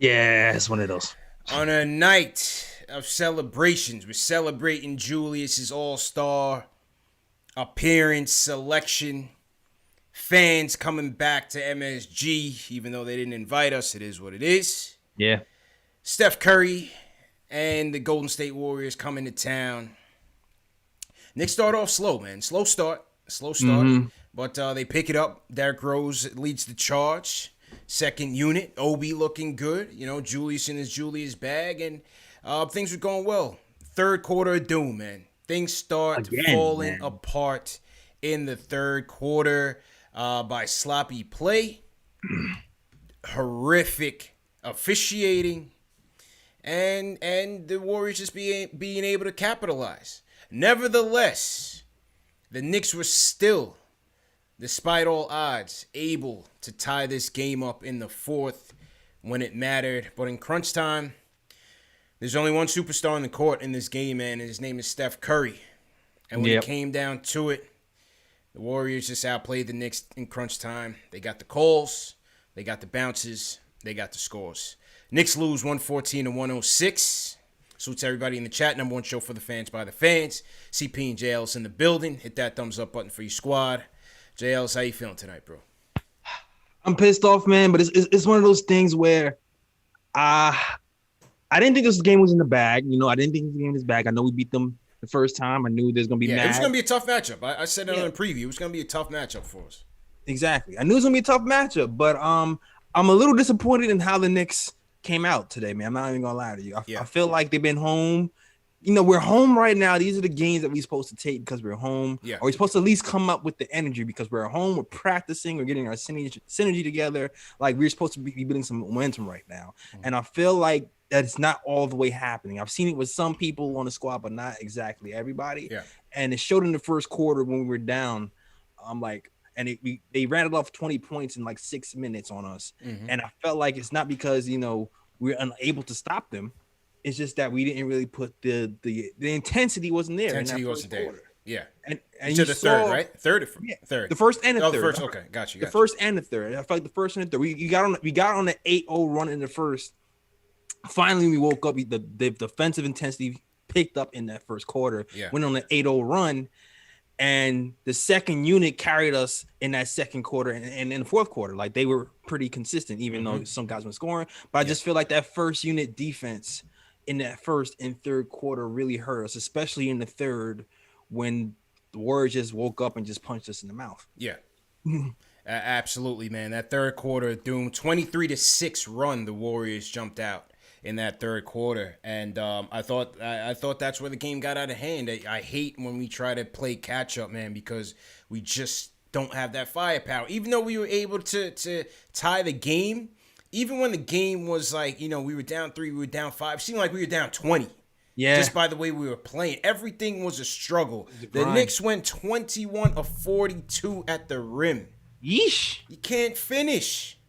Yeah, it's one of those. On a night of celebrations, we're celebrating Julius's All-Star appearance, selection, fans coming back to MSG, even though they didn't invite us. It is what it is. Yeah. Steph Curry and the Golden State Warriors coming to town. Knicks start off slow, man. Slow start. Mm-hmm. But they pick it up. Derrick Rose leads the charge. Second unit, Obi looking good. You know, Julius in his Julius bag, and things were going well. Third quarter of doom, man. Things start Again, falling man. apart in the third quarter by sloppy play, horrific officiating, and the Warriors just being able to capitalize. Nevertheless, the Knicks were still, despite all odds, able to tie this game up in the fourth when it mattered. But in crunch time, there's only one superstar on the court in this game, man, and his name is Steph Curry. And when it came down to it, the Warriors just outplayed the Knicks in crunch time. They got the calls, they got the bounces, they got the scores. Knicks lose 114 to 106. Salutes everybody in the chat. Number one show for the fans by the fans. CP and JL's in the building. Hit that thumbs up button for your squad. JL's, how you feeling tonight, bro? I'm pissed off, man, but it's one of those things where I didn't think this game was in the bag. You know, I didn't think this game was bag. I know we beat them the first time. I knew there's gonna be It was mad. gonna be a tough matchup. I said it on the preview. It was gonna be a tough matchup for us. Exactly. I knew it was gonna be a tough matchup, but I'm a little disappointed in how the Knicks came out today, man. I'm not even gonna lie to you. I feel like they've been home. You know, we're home right now. These are the games that we're supposed to take because we're home. Yeah. Or we're supposed to at least come up with the energy because we're home. We're practicing. We're getting our synergy together. Like we're supposed to be building some momentum right now. Mm-hmm. And I feel like that's not all the way happening. I've seen it with some people on the squad, but not exactly everybody. Yeah. And it showed in the first quarter when we were down. They ran it off 20 points in like 6 minutes on us. Mm-hmm. And I felt like it's not because, you know, we're unable to stop them. It's just that we didn't really put the intensity wasn't there. Intensity wasn't there. Quarter. Yeah. And you the third, right? Third. The first and the third. The first. Okay, got you. The first and the third. I felt like the first and the third. We got on the 8-0 run in the first. Finally, we woke up. The defensive intensity picked up in that first quarter. Yeah. Went on an 8-0 run. And the second unit carried us in that second quarter and in the fourth quarter. Like they were pretty consistent, even though some guys were scoring. But I just feel like that first unit defense in that first and third quarter really hurt us, especially in the third when the Warriors just woke up and just punched us in the mouth. Yeah. Absolutely, man. That third quarter doom 23-6 run, the Warriors jumped out in that third quarter, and I thought that's where the game got out of hand. I hate when we try to play catch up, man, because we just don't have that firepower. Even though we were able to tie the game, even when the game was like, you know, we were down 3, we were down 5, it seemed like we were down 20. Yeah. Just by the way we were playing, everything was a struggle. The Knicks went 21 of 42 at the rim. Yeesh. You can't finish.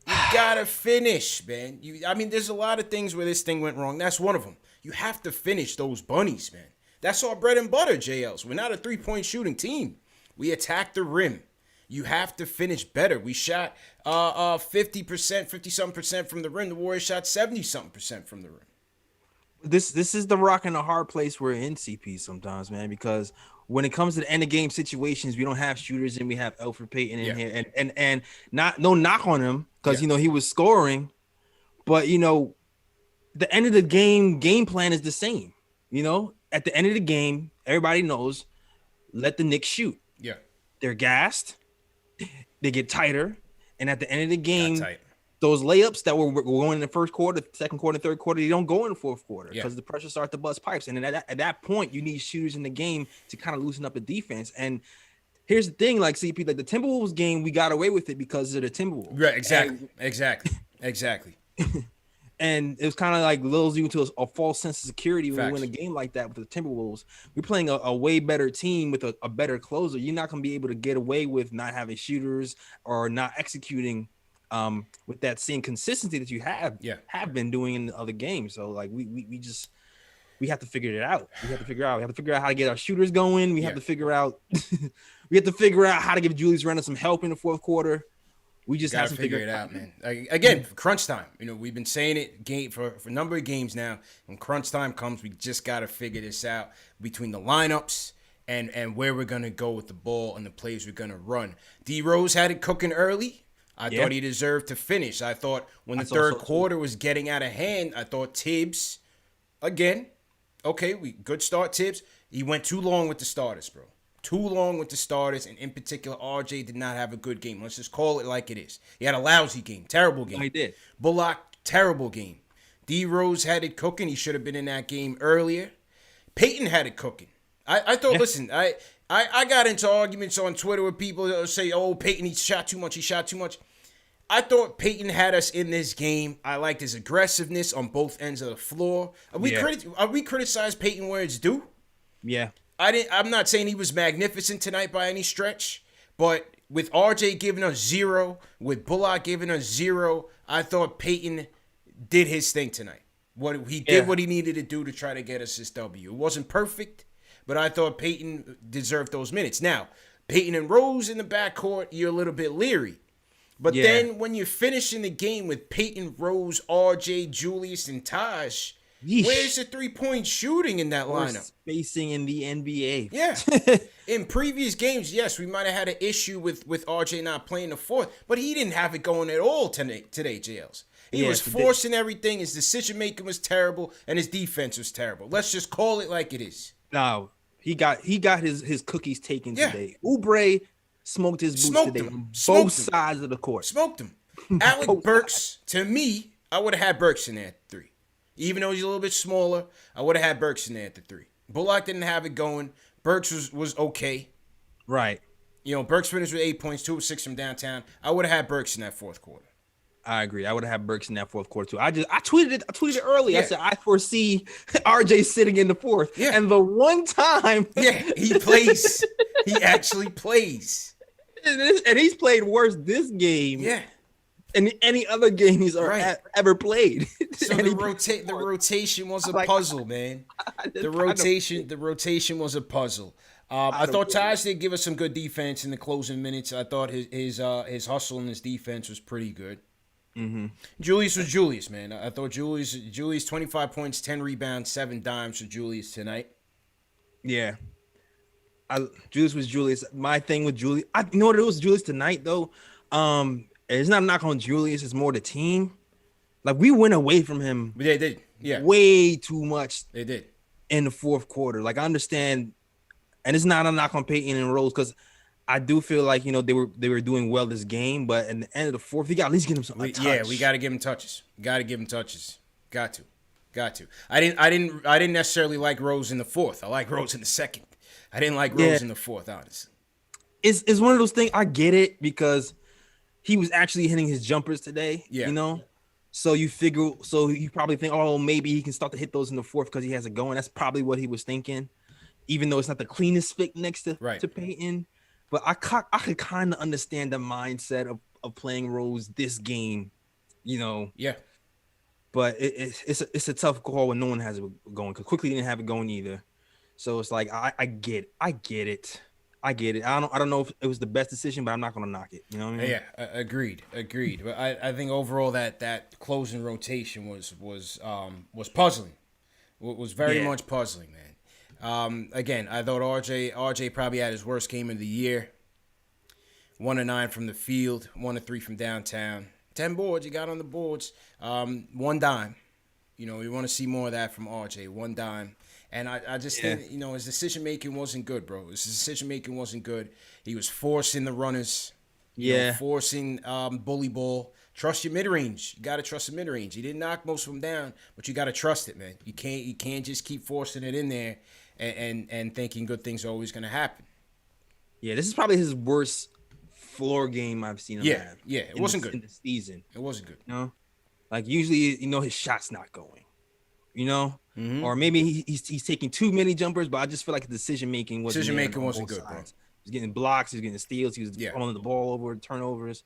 You gotta finish, man. I mean, there's a lot of things where this thing went wrong. That's one of them. You have to finish those bunnies, man. That's our bread and butter, JLs. We're not a three-point shooting team. We attack the rim. You have to finish better. We shot 50%, 50-something% from the rim. The Warriors shot 70-something% from the rim. This is the rock and the hard place we're in, CP, sometimes, man, because when it comes to the end of game situations, we don't have shooters and we have Elfrid Payton in here, and no knock on him because you know he was scoring, but you know the end of the game plan is the same. You know, at the end of the game, everybody knows let the Knicks shoot. Yeah, they're gassed, they get tighter, and at the end of the game, those layups that were going in the first quarter, second quarter, third quarter, they don't go in the fourth quarter because the pressure starts to bust pipes. And then at that point, you need shooters in the game to kind of loosen up the defense. And here's the thing, like CP, like the Timberwolves game, we got away with it because of the Timberwolves. Right, exactly. And it was kind of like lulls you into a false sense of security when you win a game like that with the Timberwolves. We're playing a way better team with a better closer. You're not going to be able to get away with not having shooters or not executing with that same consistency that you have been doing in the other games. So like we have to figure it out. We have to figure out how to get our shooters going. We have to figure out how to give Julius Randle some help in the fourth quarter. We just have Gotta to figure it out, man. Again, crunch time. We've been saying it for a number of games now. When crunch time comes, we just gotta figure this out between the lineups and where we're gonna go with the ball and the plays we're gonna run. D Rose had it cooking early. I thought he deserved to finish. I thought when the third quarter was getting out of hand, I thought Tibbs, again, okay, good start, Tibbs. He went too long with the starters, bro. Too long with the starters, and in particular, RJ did not have a good game. Let's just call it like it is. He had a lousy game, terrible game. No, he did. Bullock, terrible game. D Rose had it cooking. He should have been in that game earlier. Payton had it cooking. I thought, listen, I got into arguments on Twitter with people that say, oh, Payton, he shot too much. I thought Payton had us in this game. I liked his aggressiveness on both ends of the floor. Are we criticize Payton where it's due? Yeah. I'm not saying he was magnificent tonight by any stretch, but with RJ giving us 0, with Bullock giving us 0, I thought Payton did his thing tonight. He did what he needed to do to try to get us this W. It wasn't perfect, but I thought Payton deserved those minutes. Now, Payton and Rose in the backcourt, you're a little bit leery. But then when you're finishing the game with Payton, Rose, RJ, Julius, and Taj, where's the 3-point shooting in that lineup? Spacing in the NBA. Yeah. In previous games, yes, we might have had an issue with RJ not playing the fourth, but he didn't have it going at all today, JLs. He was forcing everything. His decision-making was terrible, and his defense was terrible. Let's just call it like it is. No, he got his cookies taken today. Oubre smoked his boots today on both sides of the court. Smoked him. Alec Burks, to me, I would have had Burks in there at 3. Even though he's a little bit smaller, I would have had Burks in there at the 3. Bullock didn't have it going. Burks was okay. Right. Burks finished with 8 points, 2 of 6 from downtown. I would have had Burks in that fourth quarter. I agree. I would have had Burks in that fourth quarter too. I tweeted it early. I said I foresee RJ sitting in the fourth. Yeah. And the one time he plays. He actually plays. And he's played worse this game. Yeah. In any other game he's ever played. So the rotation was a puzzle, man. The rotation was a puzzle. I thought Taj did give us some good defense in the closing minutes. I thought his hustle and his defense was pretty good. Mm-hmm. Julius was Julius, man. I thought Julius 25 points, 10 rebounds, 7 dimes for Julius tonight. Yeah. Julius was Julius. My thing with Julius, you know what it was Julius tonight though? It's not a knock on Julius, it's more the team. Like we went away from him. They did. Yeah. Way too much. They did. In the fourth quarter. Like I understand, and it's not a knock on Payton and Rose because I do feel like they were doing well this game, but in the end of the fourth, you got to at least give him some touch. Yeah, we got to give him touches. Got to. I didn't necessarily like Rose in the fourth. I like Rose in the second. I didn't like Rose in the fourth, honestly. It's one of those things. I get it because he was actually hitting his jumpers today. Yeah. So you probably think, oh, maybe he can start to hit those in the fourth because he has it going. That's probably what he was thinking, even though it's not the cleanest fit next to Payton. But I could kind of understand the mindset of playing Rose this game, Yeah. But it's a tough call when no one has it going because Quickly didn't have it going either. So it's like I get it. I don't know if it was the best decision, but I'm not gonna knock it. You know what I mean? Yeah, agreed. But I think overall that closing rotation was puzzling. Was very much puzzling, man. Again, I thought RJ probably had his worst game of the year. 1 of 9 from the field, 1 of 3 from downtown. 10 boards, you got on the boards. 1 dime. We want to see more of that from RJ. 1 dime. And I just think, his decision-making wasn't good, bro. His decision-making wasn't good. He was forcing the runners. Forcing bully ball. Trust your mid-range. You got to trust the mid-range. He didn't knock most of them down, but you got to trust it, man. You can't just keep forcing it in there and thinking good things are always going to happen. Yeah, this is probably his worst floor game I've seen him have. Yeah, it wasn't good. In the season. It wasn't good. Like usually, his shot's not going. Mm-hmm. Or maybe he's taking too many jumpers, but I just feel like the decision making wasn't good, bro. He was getting blocks, he was getting steals, he was pulling the ball over, turnovers.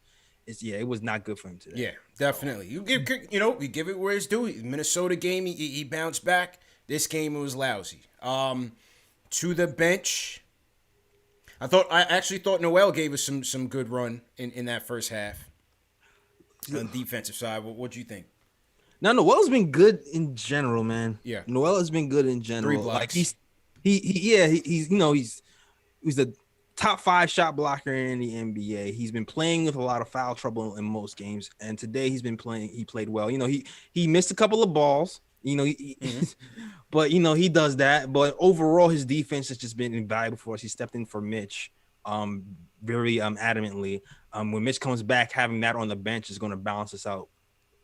It was not good for him today. Yeah, definitely. You give it where it's due. Minnesota game, he bounced back. This game it was lousy. To the bench, I actually thought Noel gave us some good run in that first half. On the defensive side, what do you think? Now Noel's been good in general, man. Yeah. Noel has been good in 3 general. blocks. Like he's the top 5 shot blocker in the NBA. He's been playing with a lot of foul trouble in most games, and today he played well. He missed a couple of balls. But he does that. But overall, his defense has just been invaluable for us. He stepped in for Mitch, very adamantly. When Mitch comes back, having that on the bench is going to balance us out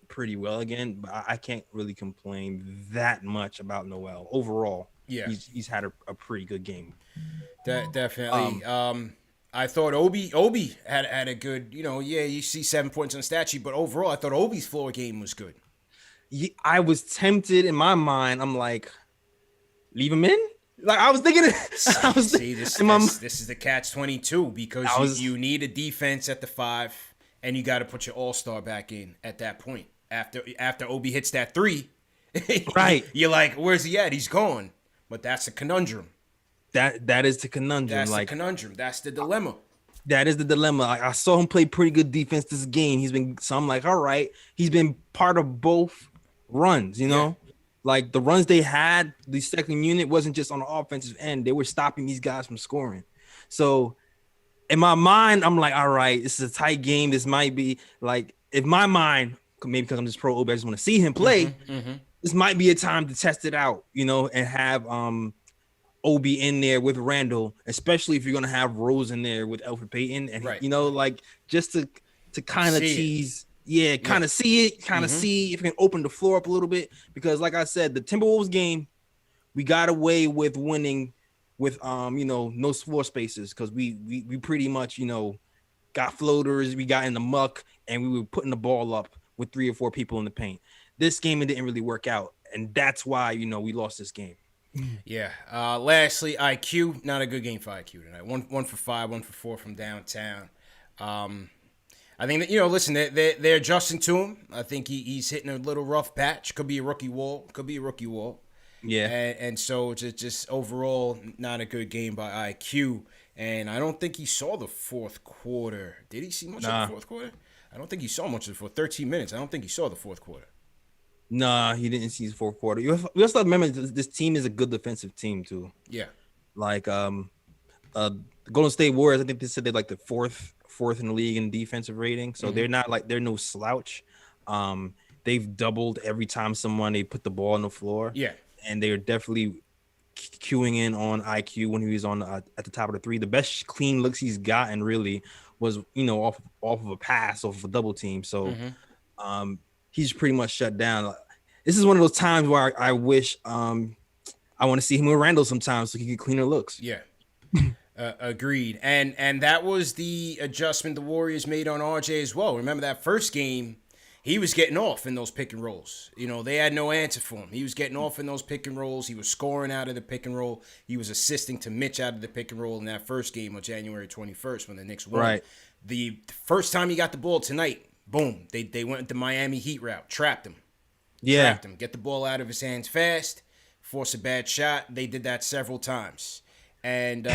pretty well again. But I can't really complain that much about Noel overall. Yeah, he's had a pretty good game. Definitely. I thought Obi had a good. You see 7 points on the stat sheet, but overall, I thought Obi's floor game was good. I was tempted in my mind. I'm like, leave him in. Like I was thinking. This is the catch-22 because you need a defense at the 5, and you got to put your all-star back in at that point. After Obi hits that 3, right? You're like, where's he at? He's gone. But that's a conundrum. That is the conundrum. That's the conundrum. That's the dilemma. That is the dilemma. I saw him play pretty good defense this game. So I'm like, all right. He's been part of both runs, like the runs they had, the second unit wasn't just on the offensive end. They were stopping these guys from scoring. So in my mind, I'm like, all right, this is a tight game. This might be like, if my mind, maybe because I'm just pro Obi, I just want to see him play. This might be a time to test it out, and have Obi in there with Randle, especially if you're gonna have Rose in there with Elfrid Payton, and right. Like just to kind of tease. Yeah, kind of see it, see if we can open the floor up a little bit. Because like I said, the Timberwolves game, we got away with winning with no floor spaces because we pretty much, got floaters, we got in the muck, and we were putting the ball up with 3 or 4 people in the paint. This game, it didn't really work out, and that's why, we lost this game. Yeah. Lastly, IQ, not a good game for IQ tonight. 1 for 5, 1 for 4 from downtown. I think that, listen, they're adjusting to him. I think he's hitting a little rough patch. Could be a rookie wall. Yeah. And so just overall, not a good game by IQ. And I don't think he saw the fourth quarter. Did he see much of the fourth quarter? I don't think he saw much of it for 13 minutes. I don't think he saw the fourth quarter. Nah, he didn't see the fourth quarter. We also remember this team is a good defensive team too. Yeah. Like the Golden State Warriors, I think they said they're like the fourth in the league in defensive rating. So they're no slouch. They've doubled every time they put the ball on the floor. Yeah. And they're definitely queuing in on IQ when he was on at the top of the 3. The best clean looks he's gotten really was, off of a pass, off of a double team. So he's pretty much shut down. This is one of those times where I wish I want to see him with Randle sometimes so he can get cleaner looks. Yeah. Agreed. And that was the adjustment the Warriors made on RJ as well. Remember that first game, he was getting off in those pick and rolls. They had no answer for him. He was getting off in those pick and rolls. He was scoring out of the pick and roll. He was assisting to Mitch out of the pick and roll in that first game on January 21st when the Knicks won. Right. The first time he got the ball tonight, boom, they went the Miami Heat route, trapped him. Yeah. Trapped him. Get the ball out of his hands fast, force a bad shot. They did that several times. And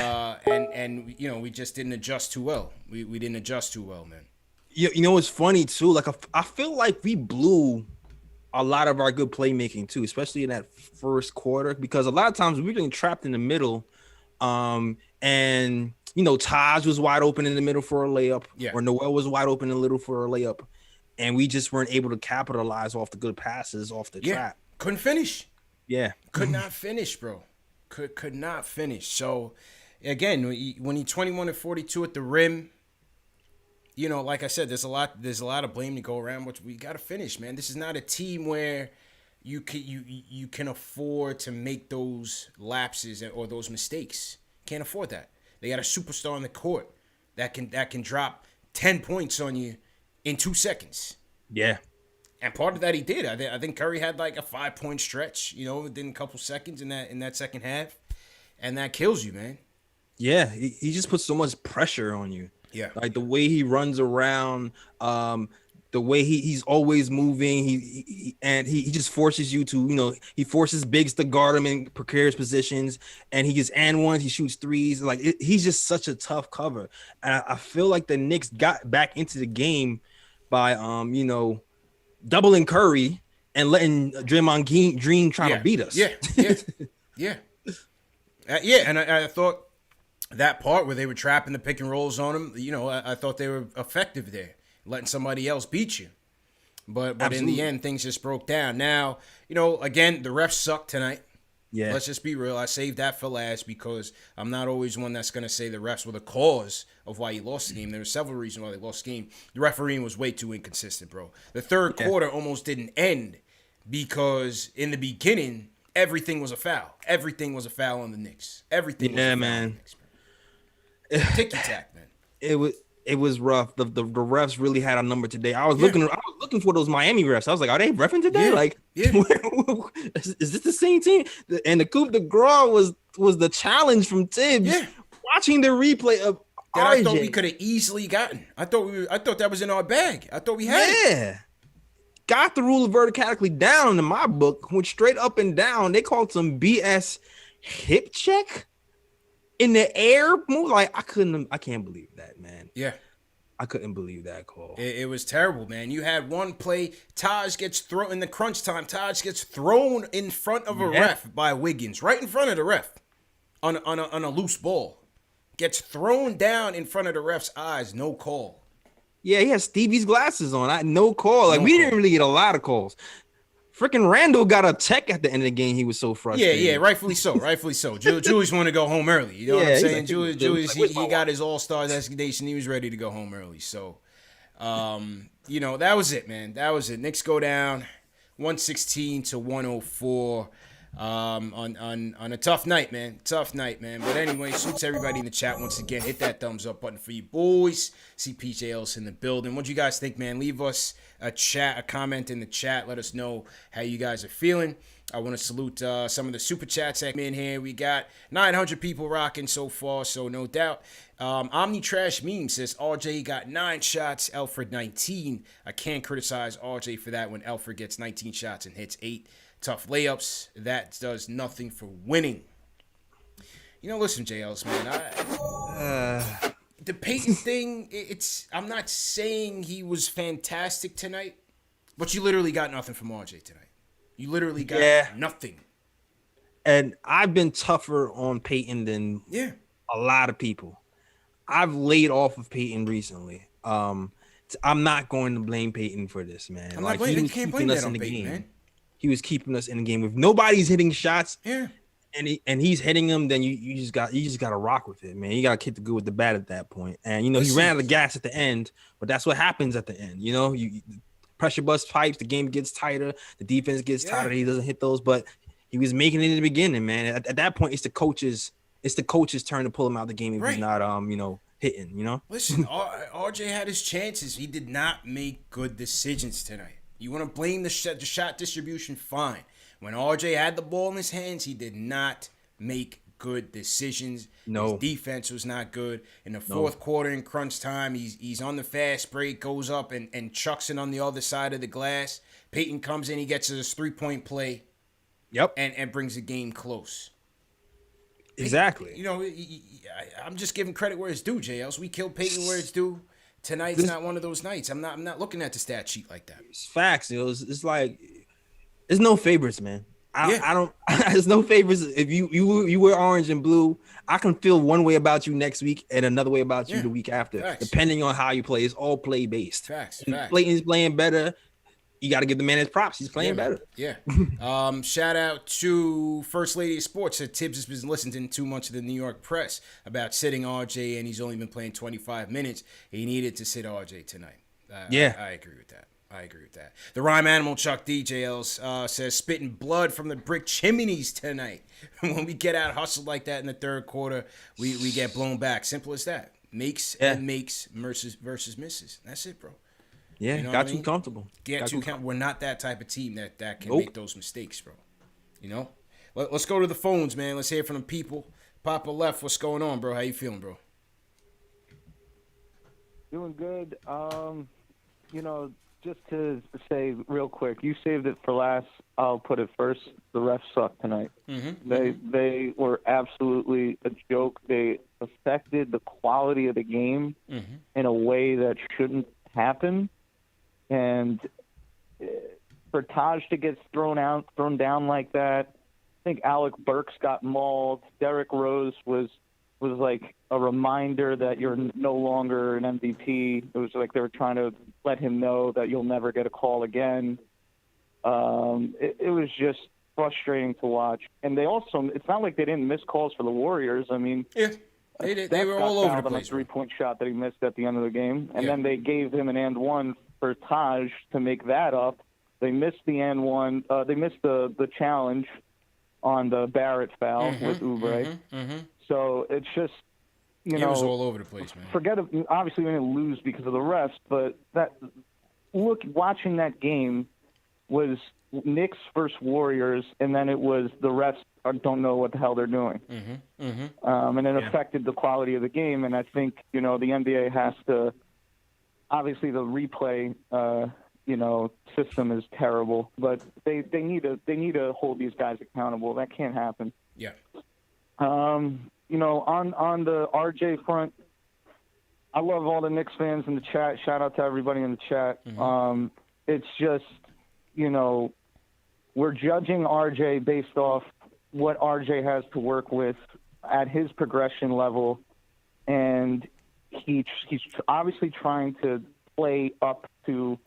we just didn't adjust too well. We didn't adjust too well, man. It's funny too. Like I feel like we blew a lot of our good playmaking too, especially in that first quarter, because a lot of times we were getting trapped in the middle. And Taj was wide open in the middle for a layup, or Noel was wide open in the middle for a layup, and we just weren't able to capitalize off the good passes off the trap. Couldn't finish. Yeah, could not finish, bro. Could not finish. So again, when he 21 and 42 at the rim, like I said, there's a lot of blame to go around, but we got to finish, man. This is not a team where you can afford to make those lapses or those mistakes. Can't afford that. They got a superstar on the court that can drop 10 points on you in 2 seconds. Yeah. And part of that he did. I think Curry had like a 5-point stretch, within a couple seconds in that second half, and that kills you, man. Yeah, he just puts so much pressure on you. Yeah, like the way he runs around, the way he's always moving. He just forces you to, he forces bigs to guard him in precarious positions, and he gets and ones. He shoots threes. Like he's just such a tough cover. And I feel like the Knicks got back into the game by doubling Curry and letting Draymond Green trying to beat us. Yeah. And I thought that part where they were trapping the pick and rolls on him, I thought they were effective there, letting somebody else beat you. But in the end, things just broke down. Now, again, the refs sucked tonight. Yeah. Let's just be real. I saved that for last because I'm not always one that's going to say the refs were the cause of why you lost the game. There were several reasons why they lost the game. The refereeing was way too inconsistent, bro. The third quarter almost didn't end because in the beginning, everything was a foul. Everything was a foul on the Knicks. Everything was a foul on the Knicks, man. Ticky-tack, man. It was rough. The refs really had a number today. I was looking for those Miami refs. I was like, are they reffing today? Is this the same team? And the coup de grace was the challenge from Tibbs. Yeah. Watching the replay of that RJ. I thought we could have easily gotten. I thought that was in our bag. I thought we had it. Yeah. Got the rule vertically down in my book. Went straight up and down. They called some BS hip check in the air move. Like I can't believe that, man. Yeah. I couldn't believe that call. It was terrible, man. You had one play, Taj gets thrown in the crunch time. Taj gets thrown in front of a ref by Wiggins, right in front of the ref on a loose ball. Gets thrown down in front of the ref's eyes, no call. Yeah, he has Stevie's glasses on. No call. Like we didn't really get a lot of calls. Freaking Randle got a tech at the end of the game. He was so frustrated. Yeah, rightfully so. Julius wanted to go home early. You know what I'm saying? Julius, he got his all-star designation. He was ready to go home early. So, that was it, man. That was it. Knicks go down 116 to 104 on a tough night, man. But anyway, salute to everybody in the chat once again. Hit that thumbs up button for you boys. See PJ Ellis in the building. What do you guys think, man? Leave us a comment in the chat. Let us know how you guys are feeling. I want to salute some of the super chats that in here. We got 900 people rocking so far, so no doubt. Omni Trash Meme says RJ got 9 shots, Elfrid 19. I can't criticize RJ for that when Elfrid gets 19 shots and hits 8 tough layups. That does nothing for winning. Listen, JLs, man. The Payton thing, I'm not saying he was fantastic tonight, but you literally got nothing from RJ tonight. You literally got nothing. And I've been tougher on Payton than a lot of people. I've laid off of Payton recently. I'm not going to blame Payton for this, man. I'm not blaming. You can't blame that on Payton, man. He was keeping us in the game. If nobody's hitting shots, and he's hitting them, then you just got to rock with it, man. You got to kick the good with the bad at that point. And he ran out of gas at the end, but that's what happens at the end. You pressure bust pipes, the game gets tighter, the defense gets tighter. He doesn't hit those, but he was making it in the beginning, man. At that point, it's the coach's turn to pull him out of the game if he's not hitting. Listen, RJ had his chances. He did not make good decisions tonight. You want to blame the shot distribution? Fine. When RJ had the ball in his hands, he did not make good decisions. No. His defense was not good. In the fourth quarter in crunch time, he's on the fast break, goes up and chucks it on the other side of the glass. Payton comes in, he gets his 3-point play. Yep. And brings the game close. Exactly. I'm just giving credit where it's due, JLs. We killed Payton where it's due. Tonight's not one of those nights. I'm not looking at the stat sheet like that. It's facts. It's like there's no favorites, man. I don't. There's no favorites. If you wear orange and blue, I can feel one way about you next week and another way about you the week after, depending on how you play. It's all play based. Facts. Playton's playing better. You got to give the man his props. He's playing better. Yeah. Shout out to First Lady of Sports. Said Tibbs has been listening too much to the New York press about sitting RJ, and he's only been playing 25 minutes. He needed to sit RJ tonight. I agree with that. The Rhyme Animal Chuck DJLs says spitting blood from the brick chimneys tonight. When we get out hustled like that in the third quarter, we get blown back. Simple as that. Makes versus misses. That's it, bro. Yeah, got too comfortable. We're not that type of team that can make those mistakes, bro. Let's go to the phones, man. Let's hear from the people. Papa Left, what's going on, bro? How you feeling, bro? Doing good. Just to say real quick, you saved it for last. I'll put it first. The refs suck tonight. Mm-hmm. They were absolutely a joke. They affected the quality of the game in a way that shouldn't happen. And for Taj to get thrown down like that, I think Alec Burks got mauled. Derrick Rose was like a reminder that you're no longer an MVP. It was like they were trying to let him know that you'll never get a call again. It was just frustrating to watch. And they also, it's not like they didn't miss calls for the Warriors. I mean, yeah, they were all over the place. A 3-point shot that he missed at the end of the game. And then they gave him an and one for Taj to make that up. They missed the and one. They missed the challenge on the Barrett foul with Oubre. So it's just, you know, it was all over the place, man. Obviously we didn't lose because of the refs, but watching that game was Knicks versus Warriors, and then it was the refs don't know what the hell they're doing. And it affected the quality of the game. And I think, you know, the NBA has to, obviously the replay, system is terrible, but they need to hold these guys accountable. That can't happen. Yeah. On the RJ front, I love all the Knicks fans in the chat. Shout out to everybody in the chat. It's just, you know, we're judging RJ based off what RJ has to work with at his progression level, and he's obviously trying to play up to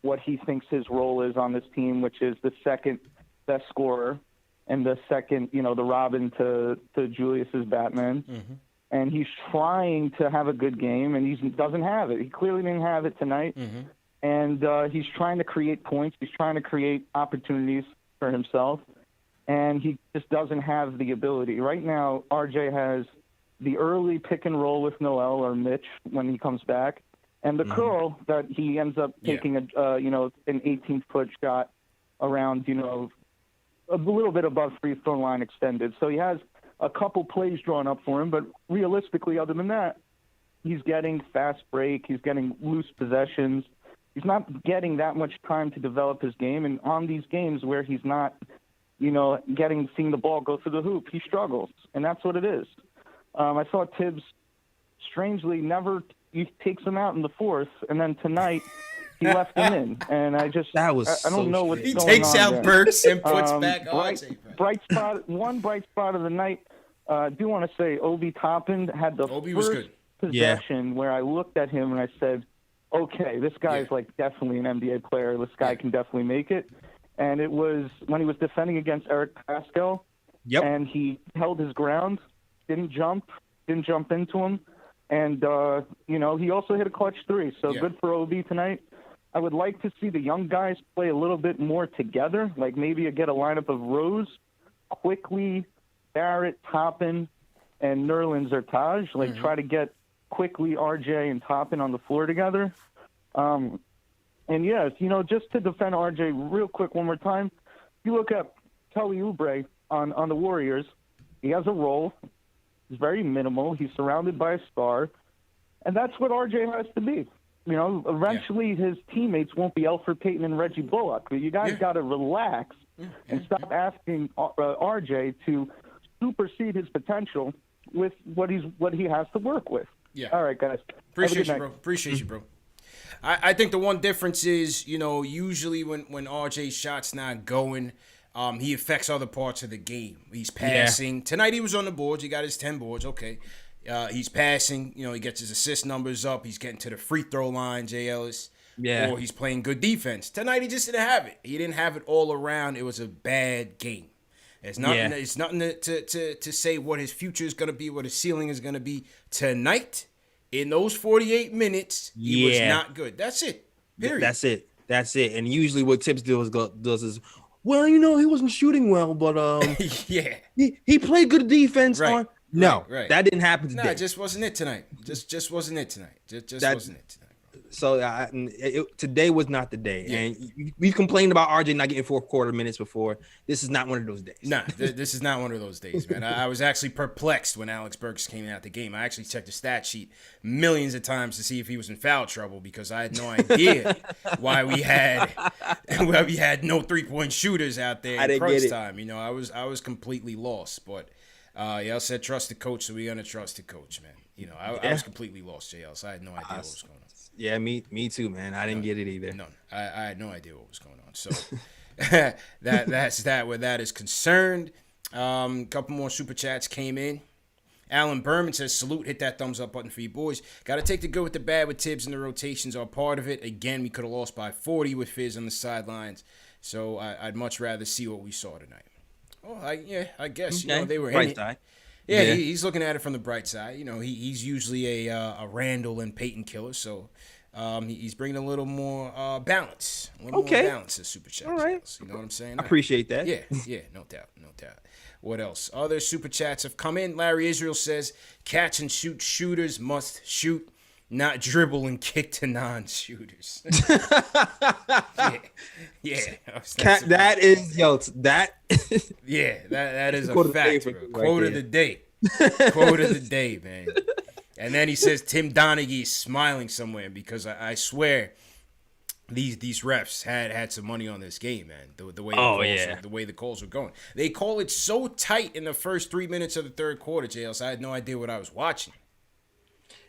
what he thinks his role is on this team, which is the second best scorer and the second, you know, the Robin to Julius's Batman. And he's trying to have a good game, and he doesn't have it. He clearly didn't have it tonight. And he's trying to create points. He's trying to create opportunities for himself, and he just doesn't have the ability. Right now, RJ has the early pick and roll with Noel or Mitch when he comes back, and the curl that he ends up taking an 18-foot shot around, you know, a little bit above free throw line extended. So he has a couple plays drawn up for him, but realistically, other than that, he's getting fast break. He's getting loose possessions. He's not getting that much time to develop his game. And on these games where he's not, you know, seeing the ball go through the hoop, he struggles. And that's what it is. I saw Tibbs strangely he takes him out in the fourth, and then tonight he left him in. And I don't know what's going on. He takes out there. Burks and puts back RJ. One bright spot of the night. I do want to say Obi Toppin had the first possession where I looked at him and I said, okay, this guy is like definitely an NBA player. This guy can definitely make it. And it was when he was defending against Eric Pascal, and he held his ground, didn't jump into him. And, he also hit a clutch three. So good for OB tonight. I would like to see the young guys play a little bit more together, like maybe get a lineup of Rose, Quickly, Barrett, Toppin, and Nerlens or Taj. Try to get Quickly, RJ, and Toppin on the floor together. Just to defend RJ real quick one more time, you look at Kelly Oubre on the Warriors. He has a role. He's very minimal. He's surrounded by a star. And that's what RJ has to be. You know, eventually his teammates won't be Elfrid Payton and Reggie Bullock. But you guys got to relax and stop asking RJ to supersede his potential with what he has to work with. Yeah. All right, guys. Appreciate you, bro. I think the one difference is, you know, usually when RJ's shot's not going, he affects other parts of the game. He's passing. Tonight he was on the boards. He got his 10 boards. Okay. He's passing. You know, he gets his assist numbers up. He's getting to the free throw line, Jay Ellis. Yeah. Or he's playing good defense. Tonight he just didn't have it. He didn't have it all around. It was a bad game. It's nothing. It's nothing to say what his future is going to be, what his ceiling is going to be. Tonight, in those 48 minutes, he was not good. That's it. Period. That's it. And usually what Tibbs does is, well, you know, he wasn't shooting well, but he played good defense. Right. Right. That didn't happen today. No, it just wasn't it tonight. Just wasn't it tonight. Just wasn't it tonight. So today was not the day. Yeah. And we've complained about RJ not getting fourth quarter minutes before. This is not one of those days. No, this is not one of those days, man. I was actually perplexed when Alex Burks came out the game. I actually checked the stat sheet millions of times to see if he was in foul trouble because I had no idea why we had no 3-point shooters out there in crunch time. You know, I was completely lost. But I said trust the coach, so we're gonna trust the coach, man. You know, I was completely lost, JL. So I had no idea what was going on. Yeah, me too, man. I didn't get it either. No, I had no idea what was going on. So that's that where that is concerned. Couple more super chats came in. Alan Berman says, salute, hit that thumbs up button for you boys. Got to take the good with the bad with Tibbs, and the rotations are part of it. Again, we could have lost by 40 with Fizz on the sidelines. So I'd much rather see what we saw tonight. Oh, I guess, okay. They were bright in side. it. Yeah, he's looking at it from the bright side. He's usually a Randle and Payton killer, so he's bringing a little more balance. A little more balance to Super Chat. All right. You know what I'm saying? I appreciate that. Yeah, no doubt. What else? Other Super Chats have come in. Larry Israel says, catch and shoot shooters must shoot, not dribble and kick to non-shooters. Yeah. That is a fact, bro. Quote of the day. Quote of the day, man. And then he says Tim Donaghy is smiling somewhere because I swear these refs had some money on this game, man. The way the calls were going. They call it so tight in the first 3 minutes of the third quarter, JL, so I had no idea what I was watching.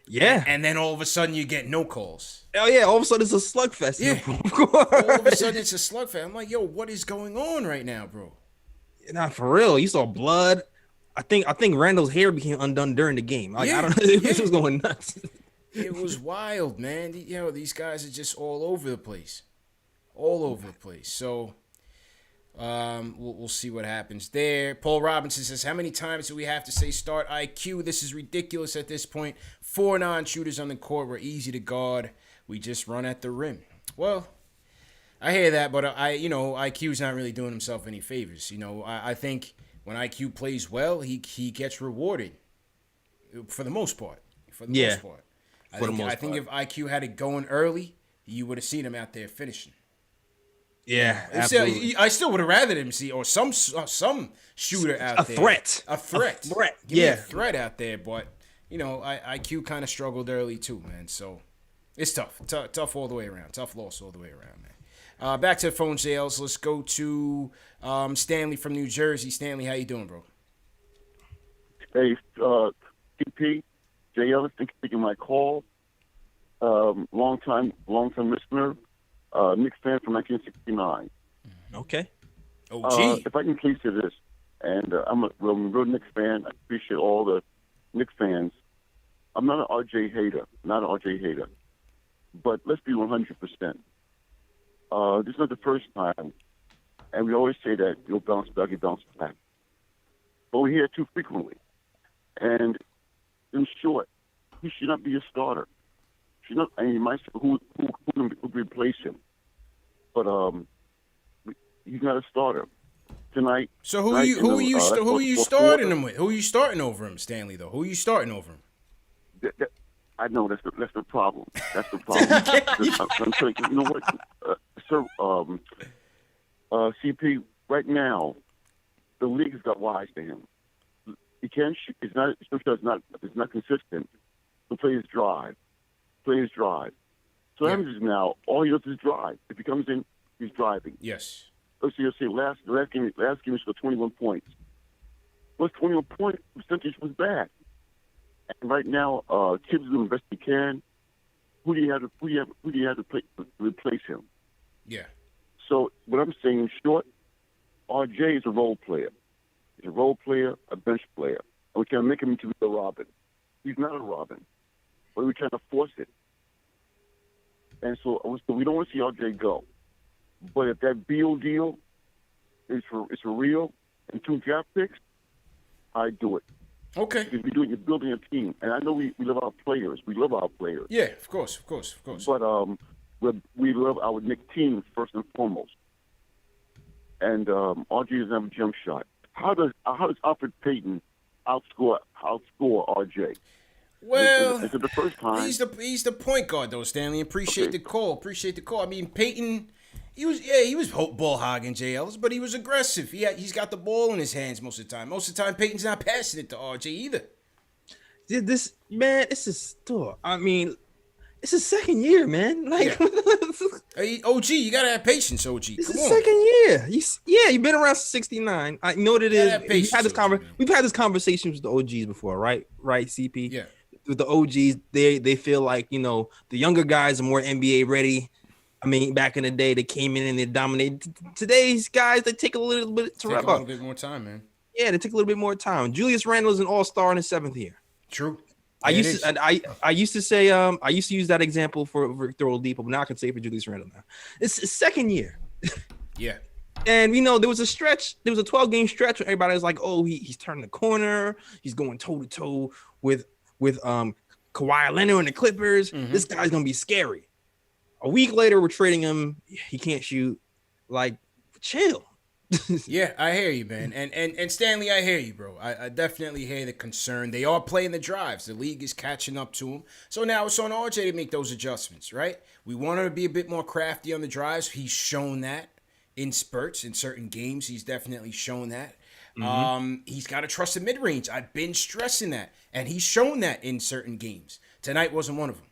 Yeah. And then all of a sudden you get no calls. Oh, yeah. All of a sudden it's a slugfest. Yeah. All of a sudden it's a slugfest. I'm like, yo, what is going on right now, bro? Nah, for real. You saw blood. I think Randall's hair became undone during the game. Like, I don't know. This was going nuts. It was wild, man. These guys are just all over the place. All over the place. So we'll see what happens there. Paul Robinson says, how many times do we have to say start IQ? This is ridiculous at this point. 4 non-shooters on the court were easy to guard. We just run at the rim. Well, I hear that, but IQ's not really doing himself any favors. I think when IQ plays well, he gets rewarded for the most part. Most part. I think if IQ had it going early, you would have seen him out there finishing. Yeah, absolutely. I still would have rather him see or some shooter out there. A threat. Give me a threat out there, but IQ kind of struggled early too, man. So it's tough all the way around. Tough loss all the way around, man. Back to the phone, JLs. Let's go to Stanley from New Jersey. Stanley, how you doing, bro? Hey, TP, JL, thank you for taking my call. Long time listener. Knicks fan from 1969. Okay. OG. If I can please say this, and I'm a real Knicks fan. I appreciate all the Knicks fans. I'm not an RJ hater. But let's be 100%. This is not the first time, and we always say that you'll bounce back, but we hear it too frequently. And in short, he should not be a starter. And you might say who would replace him, but he's not a starter tonight. So who are you starting him with? Who are you starting over him, Stanley? Though who are you starting over him? I know that's the problem. That's the problem. I'm telling you, you know what, sir? CP, right now, the league's got wise to him. He can't shoot. It's not consistent. The players drive. So happens is now all he does is drive. If he comes in, he's driving. Yes. Let's see. Last game he scored 21 points. His 21 point percentage was bad. And right now, Tibbs is doing the best he can. Who do you have to replace him? Yeah. So what I'm saying in short, RJ is a role player. He's a role player, a bench player, and we can't make him into a Robin. He's not a Robin, but we're trying to force it. And so we don't want to see RJ go. But if that Beal deal is for real and 2 draft picks, I'd do it. Okay. Because you're building a team. And I know we love our players. Yeah, of course. But we love our Knicks team first and foremost. And RJ doesn't have a jump shot. How does Elfrid Payton outscore RJ? Well, is it the first time? He's the point guard though, Stanley. Appreciate the call. I mean, Payton, he was ball hogging JLs, but he was aggressive. He's got the ball in his hands most of the time. Most of the time, Payton's not passing it to RJ either. This is still. I mean, it's his second year, man. Like, hey, OG, you gotta have patience, OG. It's his second year. You've been around since '69. I know what it is. We've had this conversation with the OGs before, right? Right, CP. Yeah. with the OGs, they feel like, you know, the younger guys are more NBA ready. I mean, back in the day, they came in and they dominated. Today's guys, they take a little bit to Take wrap a little up. bit more time, man. Yeah, they take a little bit more time. Julius Randle is an all-star in his 7th year. True. I Yeah, used to say I used to use that example for Victor Oladipo, but now I can say for Julius Randle now. It's his 2nd year. Yeah. And you know, there was a 12-game stretch where everybody was like, "Oh, he's turning the corner. He's going toe to toe with Kawhi Leonard and the Clippers. This guy's gonna be scary." A week later, we're trading him. He can't shoot. Like, chill. Yeah, I hear you, man. And Stanley, I hear you, bro. I definitely hear the concern. They are playing the drives. The league is catching up to them. So now it's on RJ to make those adjustments, right? We want him to be a bit more crafty on the drives. He's shown that in spurts, in certain games. He's definitely shown that. He's got to trust the mid-range. I've been stressing that. And he's shown that in certain games. Tonight wasn't one of them.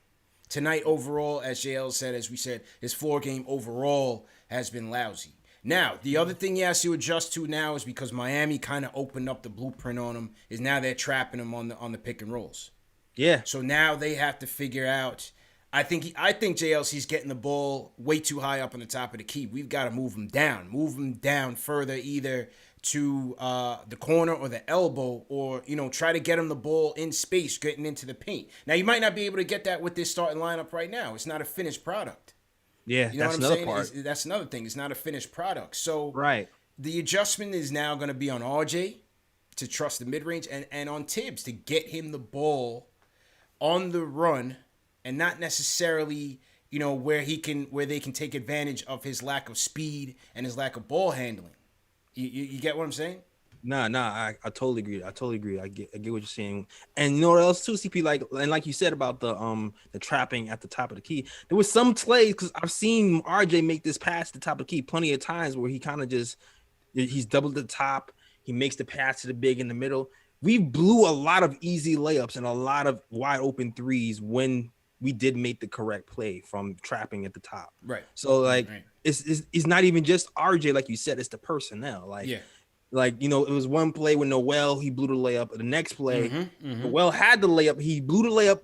Tonight, overall, as JL said, as we said, his floor game overall has been lousy. Now, the other thing he has to adjust to now is because Miami kind of opened up the blueprint on him, is now they're trapping him on the pick and rolls. Yeah. So now they have to figure out. I think JLC's getting the ball way too high up on the top of the key. We've got to move him down further, either to the corner or the elbow, or try to get him the ball in space, getting into the paint. Now you might not be able to get that with this starting lineup right now. It's not a finished product. Yeah, you know that's what I'm saying? part. That's another thing. It's not a finished product. So right. The adjustment is now going to be on RJ to trust the mid-range and on Tibbs to get him the ball on the run and not necessarily, where they can take advantage of his lack of speed and his lack of ball handling. You get what I'm saying? Nah, I totally agree. I get what you're saying. And you know what else too, CP, like you said about the trapping at the top of the key. There was some plays, because I've seen RJ make this pass at the top of the key plenty of times, where he kind of he's doubled the top, he makes the pass to the big in the middle. We blew a lot of easy layups and a lot of wide open threes when we did make the correct play from trapping at the top. Right. So it's not even just RJ, like you said, it's the personnel. It was one play with Noel, he blew the layup. The next play, Noel had the layup, he blew the layup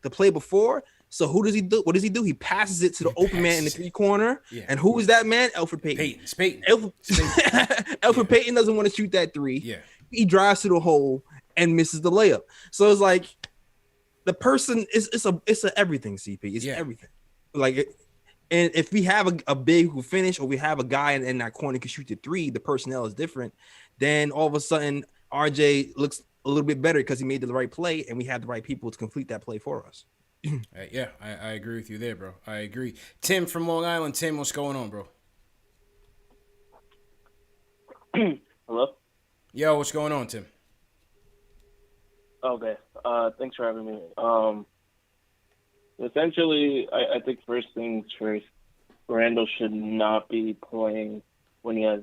the play before. So who does he do? What does he do? He passes it to the open man in the 3-corner. Yeah. And who is that man? Elfrid Payton. Elfrid Payton doesn't want to shoot that 3. Yeah. He drives to the hole and misses the layup. So it's like the person it's a everything, CP. It's everything. And if we have a big who finish, or we have a guy in that corner who can shoot the 3, the personnel is different. Then all of a sudden, RJ looks a little bit better because he made the right play, and we had the right people to complete that play for us. Yeah, I agree with you there, bro. I agree. Tim from Long Island. Tim, what's going on, bro? Hello? Yo, what's going on, Tim? Okay. Thanks for having me. Essentially, I think first things first, Randall should not be playing when he has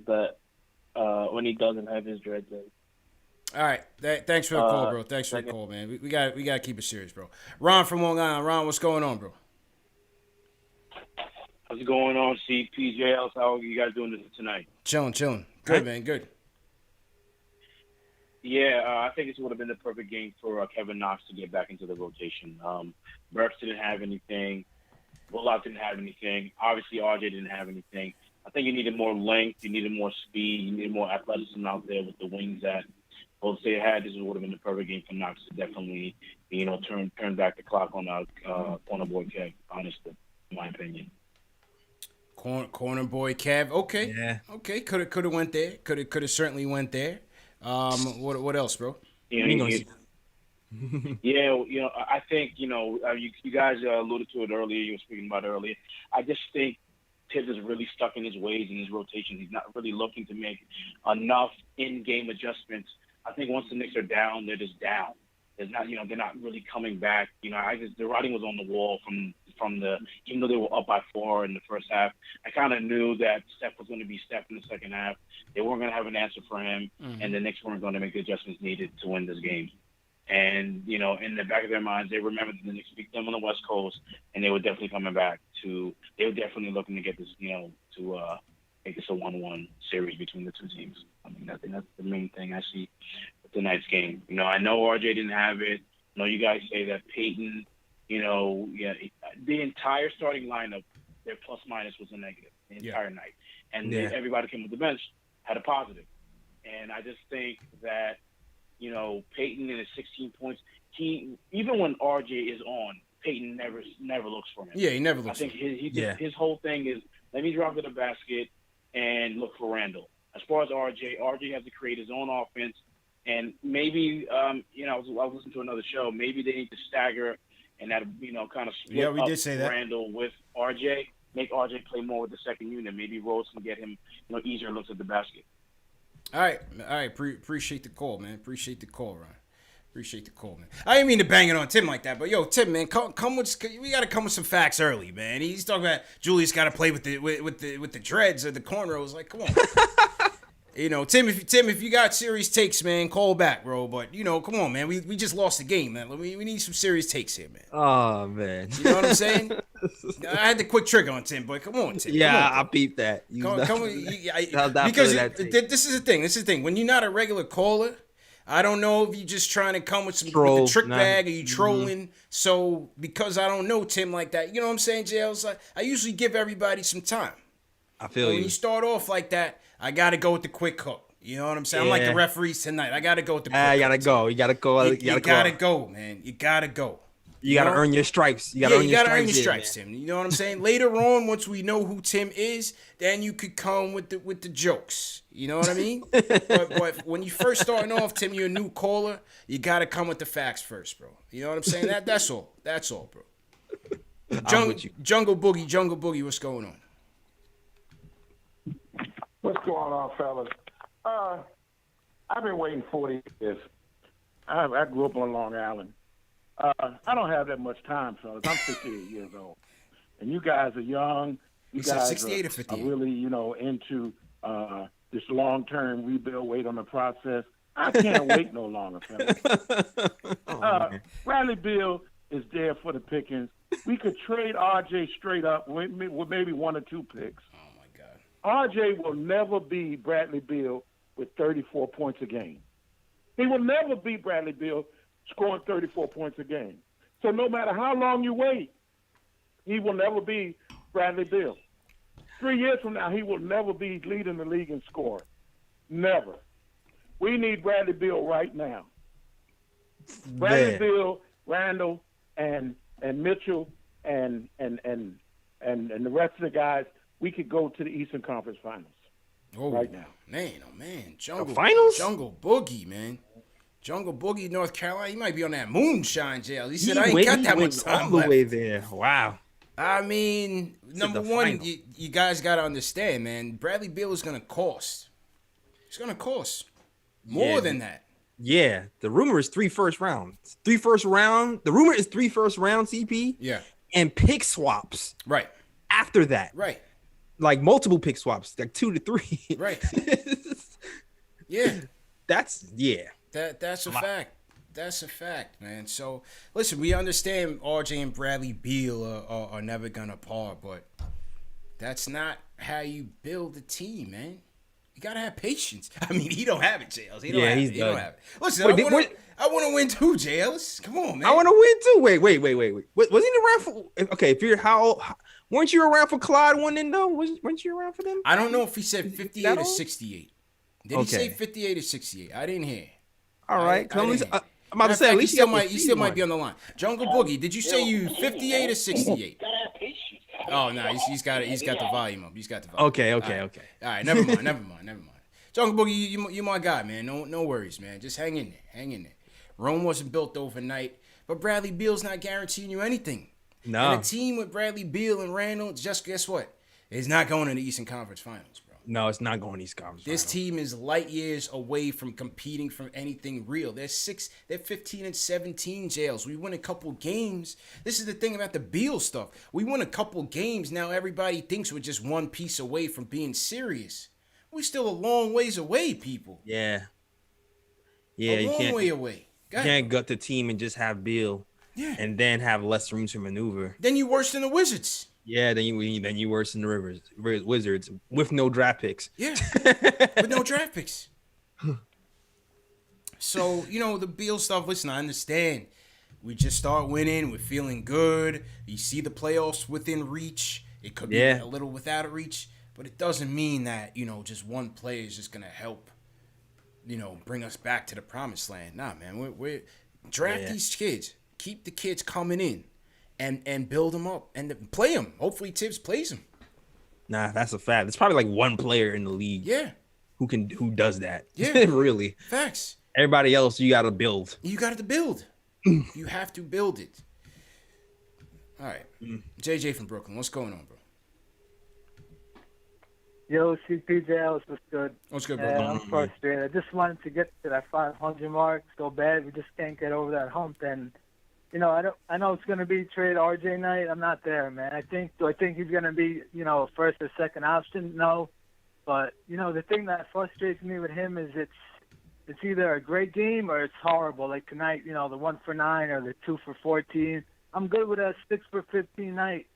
when he doesn't have his dreads in. All right. Thanks for the call, bro. Thanks for the call, man. We got to keep it serious, bro. Ron from Long Island. Ron, what's going on, bro? What's going on, CPJLs? How are you guys doing tonight? Chilling. Good, man. Good. Yeah, I think this would have been the perfect game for Kevin Knox to get back into the rotation. Burks didn't have anything. Bullock didn't have anything. Obviously, RJ didn't have anything. I think you needed more length. You needed more speed. You needed more athleticism out there with the wings that both they had. This would have been the perfect game for Knox to definitely, turn back the clock on corner boy Kev, honestly, in my opinion. Corner boy Kev. Okay. Yeah. Okay. Could have went there. Could have certainly went there. What else, bro? I think you guys alluded to it earlier. You were speaking about it earlier. I just think Tibbs is really stuck in his ways in his rotation. He's not really looking to make enough in-game adjustments. I think once the Knicks are down, they're just down. There's not, they're not really coming back. The writing was on the wall from even though they were up by 4 in the first half. I kind of knew that Steph was going to be Steph in the second half. They weren't going to have an answer for him, and the Knicks weren't going to make the adjustments needed to win this game. And, in the back of their minds, they remembered the Knicks beat them on the West Coast, and they were definitely coming back they were definitely looking to get this, to make this a 1-1 series between the two teams. I think that's the main thing I see with tonight's game. I know RJ didn't have it. You know, you guys say that Payton, you know, the entire starting lineup, their plus minus was a negative the entire night, and everybody came with the bench had a positive. And I just think that, you know, Payton in his 16 points, even when RJ is on, Payton never looks for him. Yeah, he never looks. I think his whole thing is let me drive to the basket and look for Randle. As far as RJ has to create his own offense, and maybe you know, I was listening to another show. Maybe they need to stagger and that, you know, kind of split we up did say that. Randle with RJ, make RJ play more with the second unit. Maybe Rose can get him, you know, easier looks at the basket. All right. Appreciate the call, man. Appreciate the call, Ron. Appreciate the call, man. I didn't mean to bang it on Tim like that, but yo, Tim, man, we got to come with some facts early, man. He's talking about Julius got to play with the dreads or the cornrows. Like, come on. You know, Tim, if you got serious takes, man, call back, bro. But you know, come on, man. We just lost the game, man. We need some serious takes here, man. Oh man, you know what I'm saying? I had the quick trigger on Tim, but come on, Tim. Yeah, I beeped that. Because this is the thing. This is the thing. When you're not a regular caller, I don't know if you're just trying to come with with a trick bag or you trolling. So because I don't know Tim like that, you know what I'm saying, JL's like, I usually give everybody some time. I feel you. When you start off like that, I gotta go with the quick hook. You know what I'm saying? I'm like the referees tonight. I gotta go with the quick hook. You gotta go. You gotta go. You gotta go, man. You gotta go. You gotta earn your stripes. You gotta earn your stripes, Tim. You know what I'm saying? Later on, once we know who Tim is, then you could come with the jokes. You know what I mean? but when you first starting off, Tim, you're a new caller. You gotta come with the facts first, bro. You know what I'm saying? That's all. That's all, bro. Jungle Boogie, what's going on? What's going on, fellas? I've been waiting 40 years. I grew up on Long Island. I don't have that much time, fellas. I'm 58 years old. And you guys are young. You guys 68 or 58? Are really, you know, into this long-term rebuild, wait on the process. I can't wait no longer, fellas. Bradley Beal is there for the pickings. We could trade RJ straight up with maybe 1 or 2 picks. RJ will never be Bradley Beal with 34 points a game. He will never be Bradley Beal scoring 34 points a game. So no matter how long you wait, he will never be Bradley Beal. 3 years from now, he will never be leading the league in scoring. Never. We need Bradley Beal right now. Bradley Beal, Randle, and Mitchell, and the rest of the guys. We could go to the Eastern Conference Finals right now. Man. Jungle Boogie, man. Jungle Boogie, North Carolina. He might be on that moonshine jail. He said, I ain't got that much time all the way there. Wow. I mean, number one, you guys got to understand, man, Bradley Beal is going to cost. It's going to cost more than that. Yeah. The rumor is 3 first rounds. 3 first round. The rumor is 3 first round, CP. Yeah. And pick swaps. Right. After that. Right. Like multiple pick swaps, like 2 to 3. Right. Yeah. That's a fact. That's a fact, man. So, listen, we understand RJ and Bradley Beal are never going to par, but that's not how you build a team, man. You got to have patience. I mean, he don't have it, J. Ellis. He don't have it. Listen, I want to win too, J. Ellis. Come on, man. I want to win too. Wait. Was he around for? Okay, if you're weren't you around for Clyde winning though? Weren't you around for them? I don't know if he said 58 or 68. Did he say 58 or 68? I didn't hear. All right, I'm about to say at least he still might be on the line. Jungle Boogie, did you say you 58 or 68? Oh no, he's got the volume up. He's got the volume. Okay. All right, never mind. Jungle Boogie, you my guy, man. No worries, man. Just hang in there. Rome wasn't built overnight, but Bradley Beal's not guaranteeing you anything. No. And a team with Bradley Beal and Randle, just guess what? It's not going to the Eastern Conference Finals, bro. No, it's not going to Eastern Conference Finals. This team is light years away from competing for anything real. They're 15 and 17 jails. We win a couple games. This is the thing about the Beal stuff. We win a couple games. Now everybody thinks we're just one piece away from being serious. We're still a long ways away, people. Yeah, a long way away. You can't gut the team and just have Beal. Yeah. And then have less room to maneuver. Then you worse than the Wizards. Yeah, then you worse than the Wizards with no draft picks. Yeah, with no draft picks. So, the Beal stuff, listen, I understand We just start winning. We're feeling good. You see the playoffs within reach. It could be a little without a reach, but it doesn't mean that, just one player is just going to help, bring us back to the promised land. Nah, man, we're draft these kids. Keep the kids coming in and build them up and play them. Hopefully Tibbs plays them. Nah, that's a fact. It's probably like one player in the league. Yeah. Who does that. Yeah. Really. Facts. Everybody else, you got to build. You got to build. You have to build it. All right. JJ from Brooklyn, what's going on, bro? Yo, CPJ Ellis, what's good? What's good, bro? I'm frustrated. I just wanted to get to that 500 mark so bad. We just can't get over that hump. And, I know it's going to be trade RJ night. I'm not there, man. Do I think he's going to be, first or second option? No. But, the thing that frustrates me with him is it's either a great game or it's horrible. Like tonight, the 1 for 9 or the 2 for 14. I'm good with a 6 for 15 night,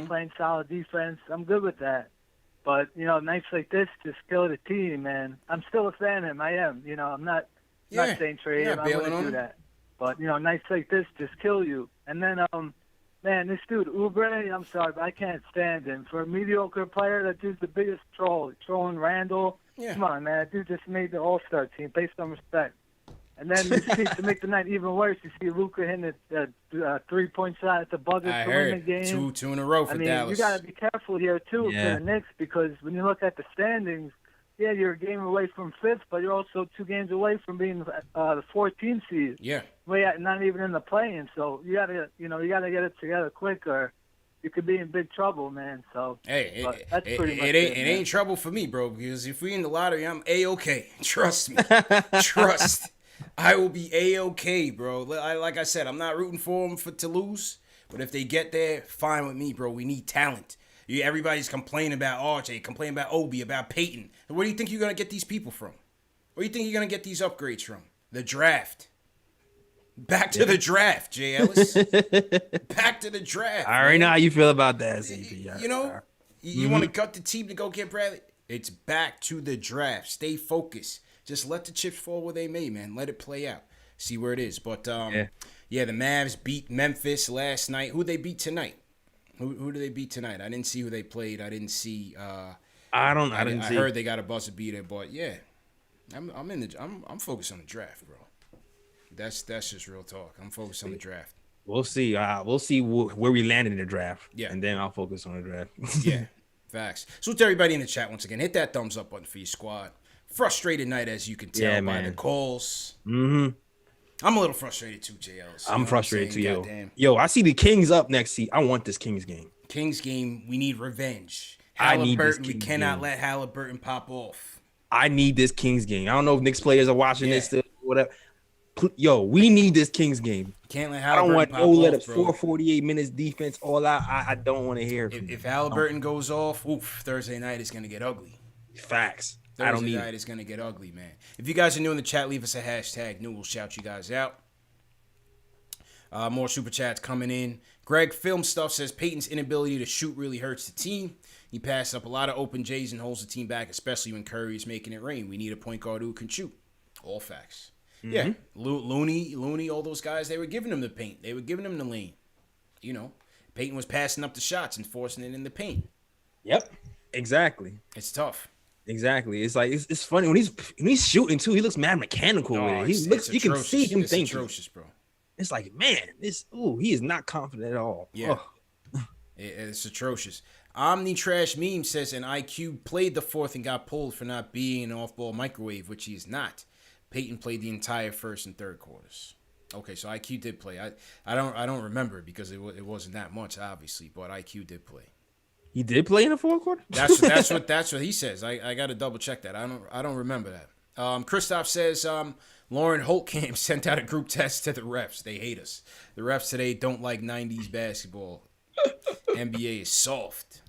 playing solid defense. I'm good with that. But, nights like this just kill the team, man. I'm still a fan of him. I am. I'm not saying trade him. I'm going to do that. But, nights like this just kill you. And then, man, this dude, Oubre, I'm sorry, but I can't stand him. For a mediocre player, that dude's the biggest troll. Trolling Randle. Yeah. Come on, man. That dude just made the All-Star team. Pay some respect. And then you see, to make the night even worse, you see Luka hitting a three-point shot at the buzzer to win the game. Two in a row for Dallas. You got to be careful here, too, for the Knicks, because when you look at the standings, you're a game away from fifth, but you're also 2 games away from being the 14th seed. Yeah. Not even in the play-in. So you got to get it together quick, or you could be in big trouble, man. So that's pretty much it ain't trouble for me, bro, because if we in the lottery, I'm A-okay. Trust me. Trust. I will be A-okay, bro. Like I said, I'm not rooting for them to lose, but if they get there, fine with me, bro. We need talent. Everybody's complaining about RJ, complaining about Obi, about Payton. Where do you think you're going to get these people from? Where do you think you're going to get these upgrades from? The draft. Back to the draft, Jay Ellis. Back to the draft. I already know how you feel about that, CP. You want to gut the team to go get Bradley? It's back to the draft. Stay focused. Just let the chips fall where they may, man. Let it play out. See where it is. But, the Mavs beat Memphis last night. Who they beat tonight? Who do they beat tonight? I didn't see who they played. I didn't see. I heard they got a buzzer beater, but I'm focused on the draft, bro. That's just real talk. I'm focused on the draft. We'll see. We'll see where we land in the draft. Yeah, and then I'll focus on the draft. Yeah, facts. So to everybody in the chat, once again, hit that thumbs up button for your squad. Frustrated night, as you can tell by the calls. Mm-hmm. I'm a little frustrated too, JLs. I'm frustrated too, yo. I see the Kings up next seat. I want this Kings game. Kings game, we need revenge. Halliburton, we cannot let Halliburton pop off. I need this Kings game. I don't know if Knicks players are watching this still, whatever. Yo, we need this Kings game. Can't let Halliburton I don't want no let 448 minutes defense all out. I don't want to hear it. If Halliburton goes off, Thursday night is going to get ugly. Facts. Thursday night is going to get ugly, man. If you guys are new in the chat, leave us a hashtag new. We'll shout you guys out. More super chats coming in. Greg Film Stuff says Payton's inability to shoot really hurts the team. He passed up a lot of open J's and holds the team back, especially when Curry is making it rain. We need a point guard who can shoot. All facts. Mm-hmm. Yeah, Looney, all those guys, they were giving him the paint. They were giving him the lane. Payton was passing up the shots and forcing it in the paint. Yep, exactly. It's tough. Exactly. It's like it's funny when he's shooting too. He looks mad mechanical with it. You can see him thinking. Atrocious, bro. It's like, man, he is not confident at all. Yeah, it's atrocious. Omni Trash Meme says an IQ played the fourth and got pulled for not being an off-ball microwave, which he is not. Payton played the entire first and third quarters. Okay, so IQ did play. I don't remember because it wasn't that much, obviously, but IQ did play. He did play in the fourth quarter? That's what he says. I got to double check that. I don't remember that. Christoph says Lauren Holtkamp sent out a group text to the refs. They hate us. The refs today don't like 90s basketball. NBA is soft.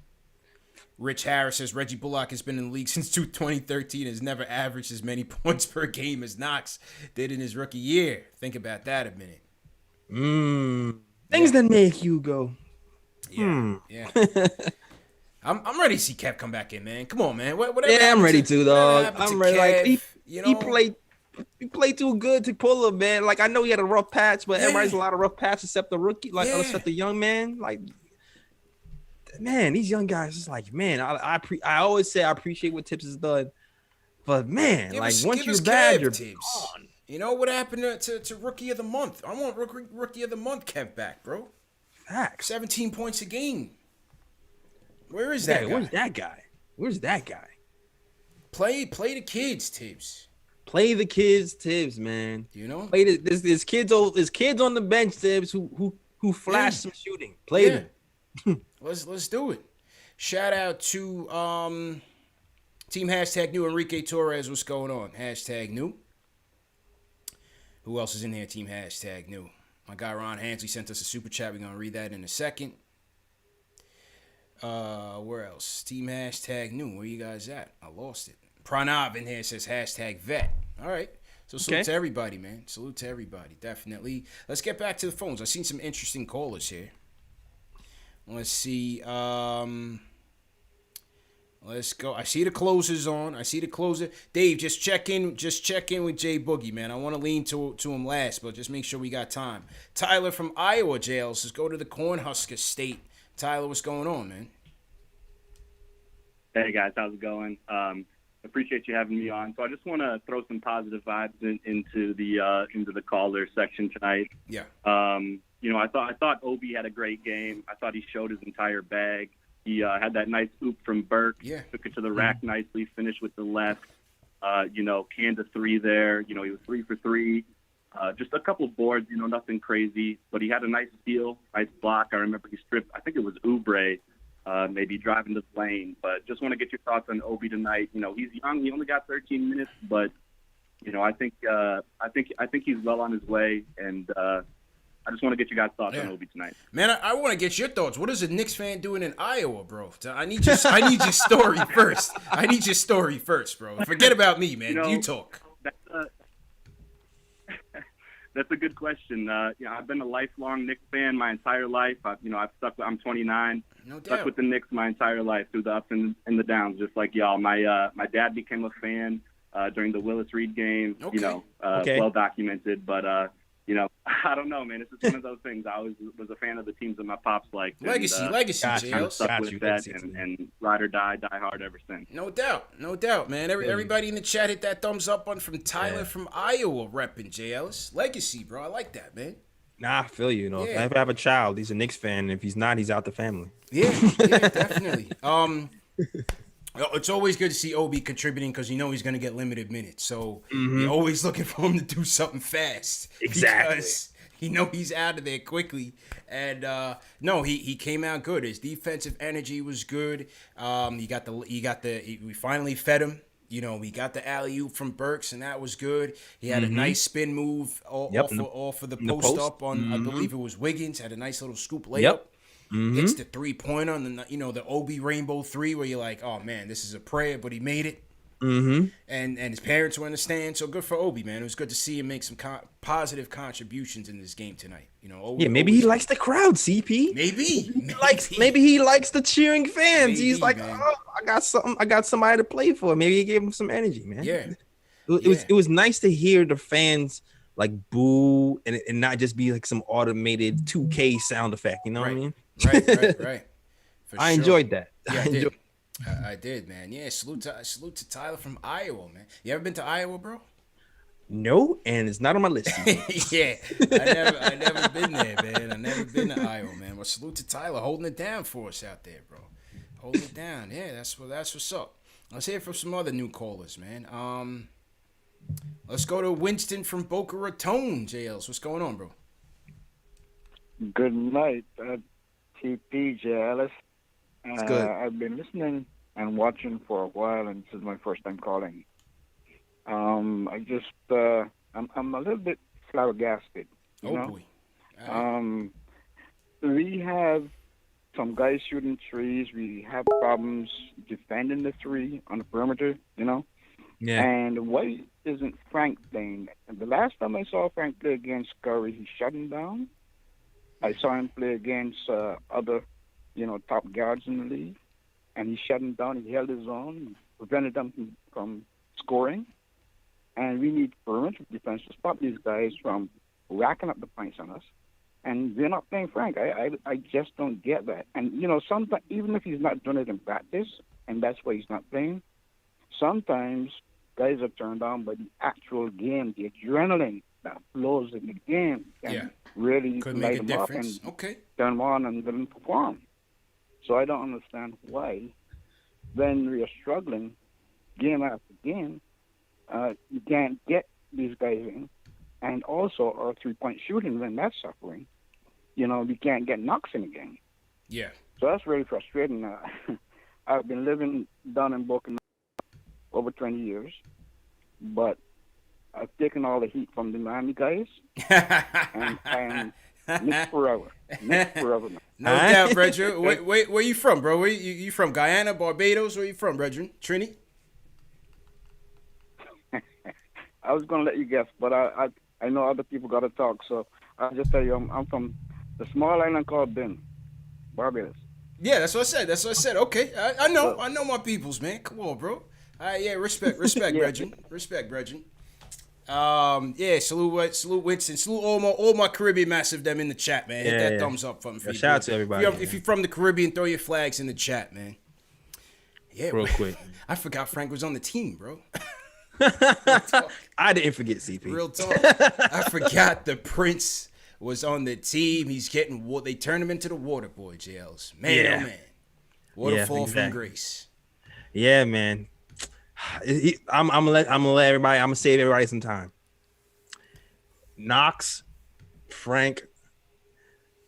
Rich Harris says Reggie Bullock has been in the league since 2013 and has never averaged as many points per game as Knox did in his rookie year. Think about that a minute. Things that make you go. Yeah. I'm ready to see Kev come back in, man. Come on, man. Whatever I'm ready to, dog. I'm ready. Kev, Like he played he played too good to pull him, man. Like I know he had a rough patch, but everybody's a lot of rough patches except the rookie, like except the young man. Like, man, these young guys is like, man, I always say I appreciate what Tibbs has done, but man, once you're bad, you're gone. You know what happened to Rookie of the Month? I want Rookie of the Month Kev back, bro. Facts. 17 points a game. Where is that guy? Where's that guy? Play the kids, Tibbs. Play the kids, Tibbs, man. You know? Play there's kids on the bench, Tibbs, who flash some shooting. Play them. Let's do it. Shout out to Team #New Enrique Torres. What's going on? #New. Who else is in here? Team #New. My guy Ron Hansley sent us a super chat. We're gonna read that in a second. Where else? Team #New. Where you guys at? I lost it. Pranav in here says #vet. All right. So salute to everybody, man. Salute to everybody. Definitely. Let's get back to the phones. I've seen some interesting callers here. Let's see. Let's go. I see the closers on. I see the closer. Dave, just check in with Jay Boogie, man. I want to lean to him last, but just make sure we got time. Tyler from Iowa jails. Let's go to the Cornhusker State. Tyler, what's going on, man? Hey guys, how's it going? Appreciate you having me on. So I just want to throw some positive vibes into the caller section tonight. Yeah. I thought Obi had a great game. I thought he showed his entire bag. He had that nice oop from Burke. Yeah. Took it to the rack nicely. Finished with the left. Canned a three there. He was 3 for 3. Just a couple boards. Nothing crazy. But he had a nice steal, nice block. I remember he stripped. I think it was Oubre. Maybe driving to the lane, but just want to get your thoughts on Obi tonight. He's young; he only got 13 minutes, but I think he's well on his way, and I just want to get you guys' thoughts on Obi tonight. Man, I want to get your thoughts. What is a Knicks fan doing in Iowa, bro? I need your story first. I need your story first, bro. Forget about me, man. You talk. That's a good question. I've been a lifelong Knicks fan my entire life. I'm 29. No doubt. Stuck with the Knicks my entire life through the ups and the downs, just like y'all. My dad became a fan during the Willis Reed game. Okay. Well documented. But I don't know, man. It's just one of those things. I always was a fan of the teams that my pops liked. Legacy, Kind of stuck with that and ride or die hard ever since. No doubt, man. Everybody in the chat hit that thumbs up on from Tyler from Iowa repping J. Ellis. Legacy, bro. I like that, man. Nah, I feel you. If I ever have a child, he's a Knicks fan. And if he's not, he's out the family. Yeah, definitely. It's always good to see Obi contributing because he's going to get limited minutes. So you're always looking for him to do something fast. Exactly. Because he's out of there quickly. And he came out good. His defensive energy was good. We finally fed him. We got the alley-oop from Burks, and that was good. He had a nice spin move off of the post up on, I believe it was Wiggins. Had a nice little scoop layup. Yep. Hits the 3-pointer on the Obi Rainbow 3 where you're like, oh, man, this is a prayer, but he made it. And his parents were in the stand, so good for Obi, man. It was good to see him make some positive contributions in this game tonight. Maybe he likes the crowd, CP. Maybe he likes the cheering fans. He's like, man. Oh, I got somebody to play for. Maybe he gave him some energy, man. Yeah. It was nice to hear the fans like boo and not just be like some automated 2K sound effect. You know what I mean? Right. I enjoyed that. Yeah, I did, man. Yeah, salute to Tyler from Iowa, man. You ever been to Iowa, bro? No, and it's not on my list. Yeah, I never been there, man. I never been to Iowa, man. Well, salute to Tyler holding it down for us out there, bro. Holding it down. Yeah, that's what's up. Let's hear from some other new callers, man. Let's go to Winston from Boca Raton, JLs. What's going on, bro? Good night, TP, Ellis. It's good. I've been listening and watching for a while, and this is my first time calling. I'm a little bit flabbergasted. Boy. We have some guys shooting threes. We have problems defending the three on the perimeter, Yeah. And why isn't Frank playing? And the last time I saw Frank play against Curry, he shut him down. I saw him play against other, top guards in the league, and he shut him down. He held his own, prevented them from scoring. And we need perimeter defense to stop these guys from racking up the points on us. And we're not playing Frank. I just don't get that. And, you know, sometimes, even if he's not doing it in practice, and that's why he's not playing, sometimes guys are turned on by the actual game, the adrenaline that flows in the game can really could light make a them up difference. and Okay. turn them on and let them perform. So I don't understand why, when we are struggling game after game, you can't get these guys in. And also our three-point shooting, when that's suffering, you know, we can't get knocks in the game. Yeah. So that's really frustrating. I've been living down in Boca over 20 years, but I've taken all the heat from the Miami guys, and I am Knicks forever. Knicks forever, man. No doubt, brethren. Where you from, bro? Where you from? Guyana, Barbados? Where you from, brethren? Trini? I was going to let you guess, but I know other people got to talk, so I'll just tell you I'm from the small island called Ben, Barbados. Yeah, that's what I said. Okay, I know my peoples, man. Come on, bro. Yeah, respect, brethren. Respect, brethren. Salute Winston. Salute all my Caribbean massive them in the chat, man. Hit that thumbs up for me. Shout out to everybody. If you're from the Caribbean, throw your flags in the chat, man. Yeah, real quick. I forgot Frank was on the team, bro. I didn't forget CP. Real talk. I forgot the Prince was on the team. He's getting they turned him into the water boy, JLs. Man, oh man. Waterfall from grace. Yeah, man. I'm gonna let everybody. I'm gonna save everybody some time. Knox, Frank,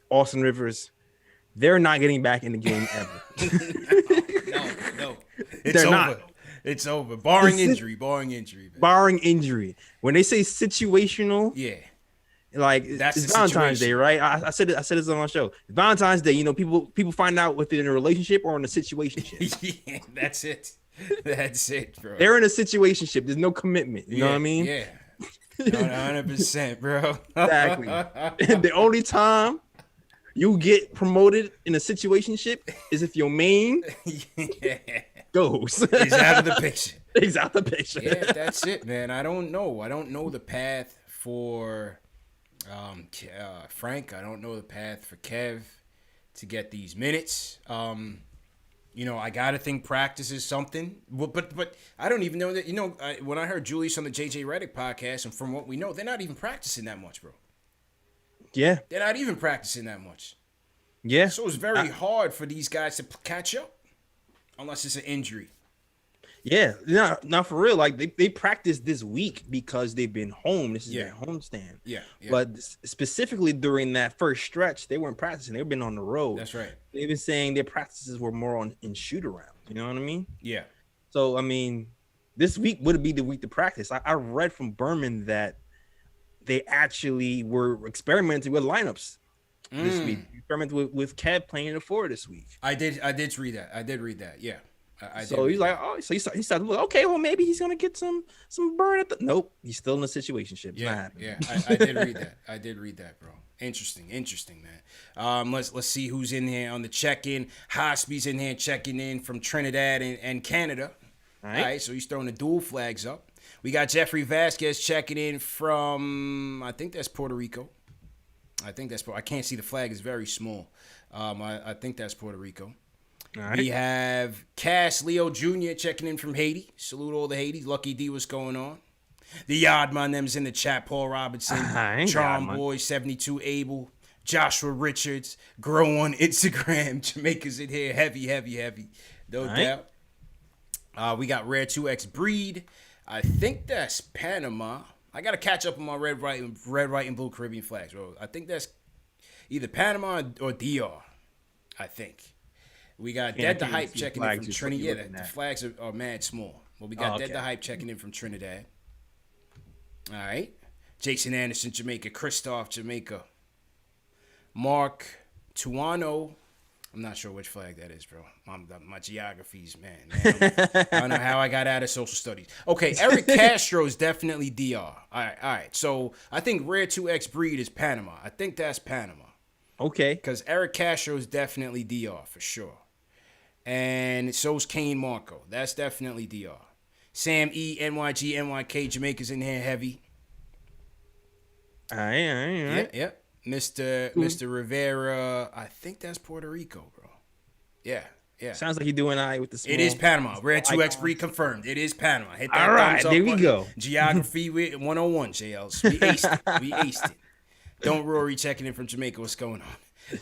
Austin Rivers, they're not getting back in the game ever. No, it's over. Not. It's over. Barring injury. Man. Barring injury. When they say situational, like it's Valentine's Day, right? I said this on my show. It's Valentine's Day. You know, people find out if they're in a relationship or in a situationship. Yeah, that's it. That's it, bro. They're in a situationship. There's no commitment. You know what I mean? Yeah. 100%, bro. Exactly. The only time you get promoted in a situationship is if your main goes. He's out of the picture. He's out of the picture. Yeah, that's it, man. I don't know the path for Frank. I don't know the path for Kev to get these minutes. You know, I gotta think practice is something, but I don't even know that. You know, when I heard Julius on the JJ Redick podcast, and from what we know, they're not even practicing that much, bro. Yeah, they're not even practicing that much. Yeah, so it's very hard for these guys to catch up, unless it's an injury. Yeah, not for real. Like they practiced this week because they've been home. This is their homestand. Yeah. But specifically during that first stretch, they weren't practicing. They've been on the road. That's right. They've been saying their practices were more in shoot around. You know what I mean? Yeah. So I mean, this week would be the week to practice. I read from Berman that they actually were experimenting with lineups this week. Experimenting with Kev playing the 4 this week. I did read that. Yeah. So he's like, he started. Okay, well maybe he's gonna get some burn at the. Nope, he's still in a situationship. Yeah. I did read that. I did read that, bro. Interesting, man. Let's see who's in here on the check-in. Hosby's in here checking in from Trinidad and Canada. All right, so he's throwing the dual flags up. We got Jeffrey Vasquez checking in from, I think that's Puerto Rico. I can't see the flag; it's very small. I think that's Puerto Rico. Right. We have Cass Leo Jr. checking in from Haiti. Salute all the Haitis. Lucky D, what's going on? The Yardman them's in the chat. Paul Robinson, Charm Boy, 72 Abel, Joshua Richards, Grow on Instagram. Jamaica's in here. Heavy. No doubt. We got Rare 2X Breed. I think that's Panama. I got to catch up on my red, white, and blue Caribbean flags, bro. I think that's either Panama or DR, I think. We got Dead the Hype checking in from Trinidad. Yeah, the flags are mad small. Well, we got Dead the Hype checking in from Trinidad. All right. Jason Anderson, Jamaica. Christoph, Jamaica. Mark Tuano. I'm not sure which flag that is, bro. My geographies, man. I don't know how I got out of social studies. Okay, Eric Castro is definitely DR. All right. So I think Rare 2X Breed is Panama. I think that's Panama. Okay. Because Eric Castro is definitely DR for sure. And so's Kane Marco. That's definitely DR. Sam E, NYG, NYK, Jamaica's in here heavy. All right. Yeah. Mr. Rivera, I think that's Puerto Rico, bro. Yeah. Sounds like you're doing all right with the small. It is Panama. Red 2X free confirmed. It is Panama. Hit that all right, thumbs up there we button. go. Geography 101, JLs. We aced it. Don't Rory checking in from Jamaica. What's going on?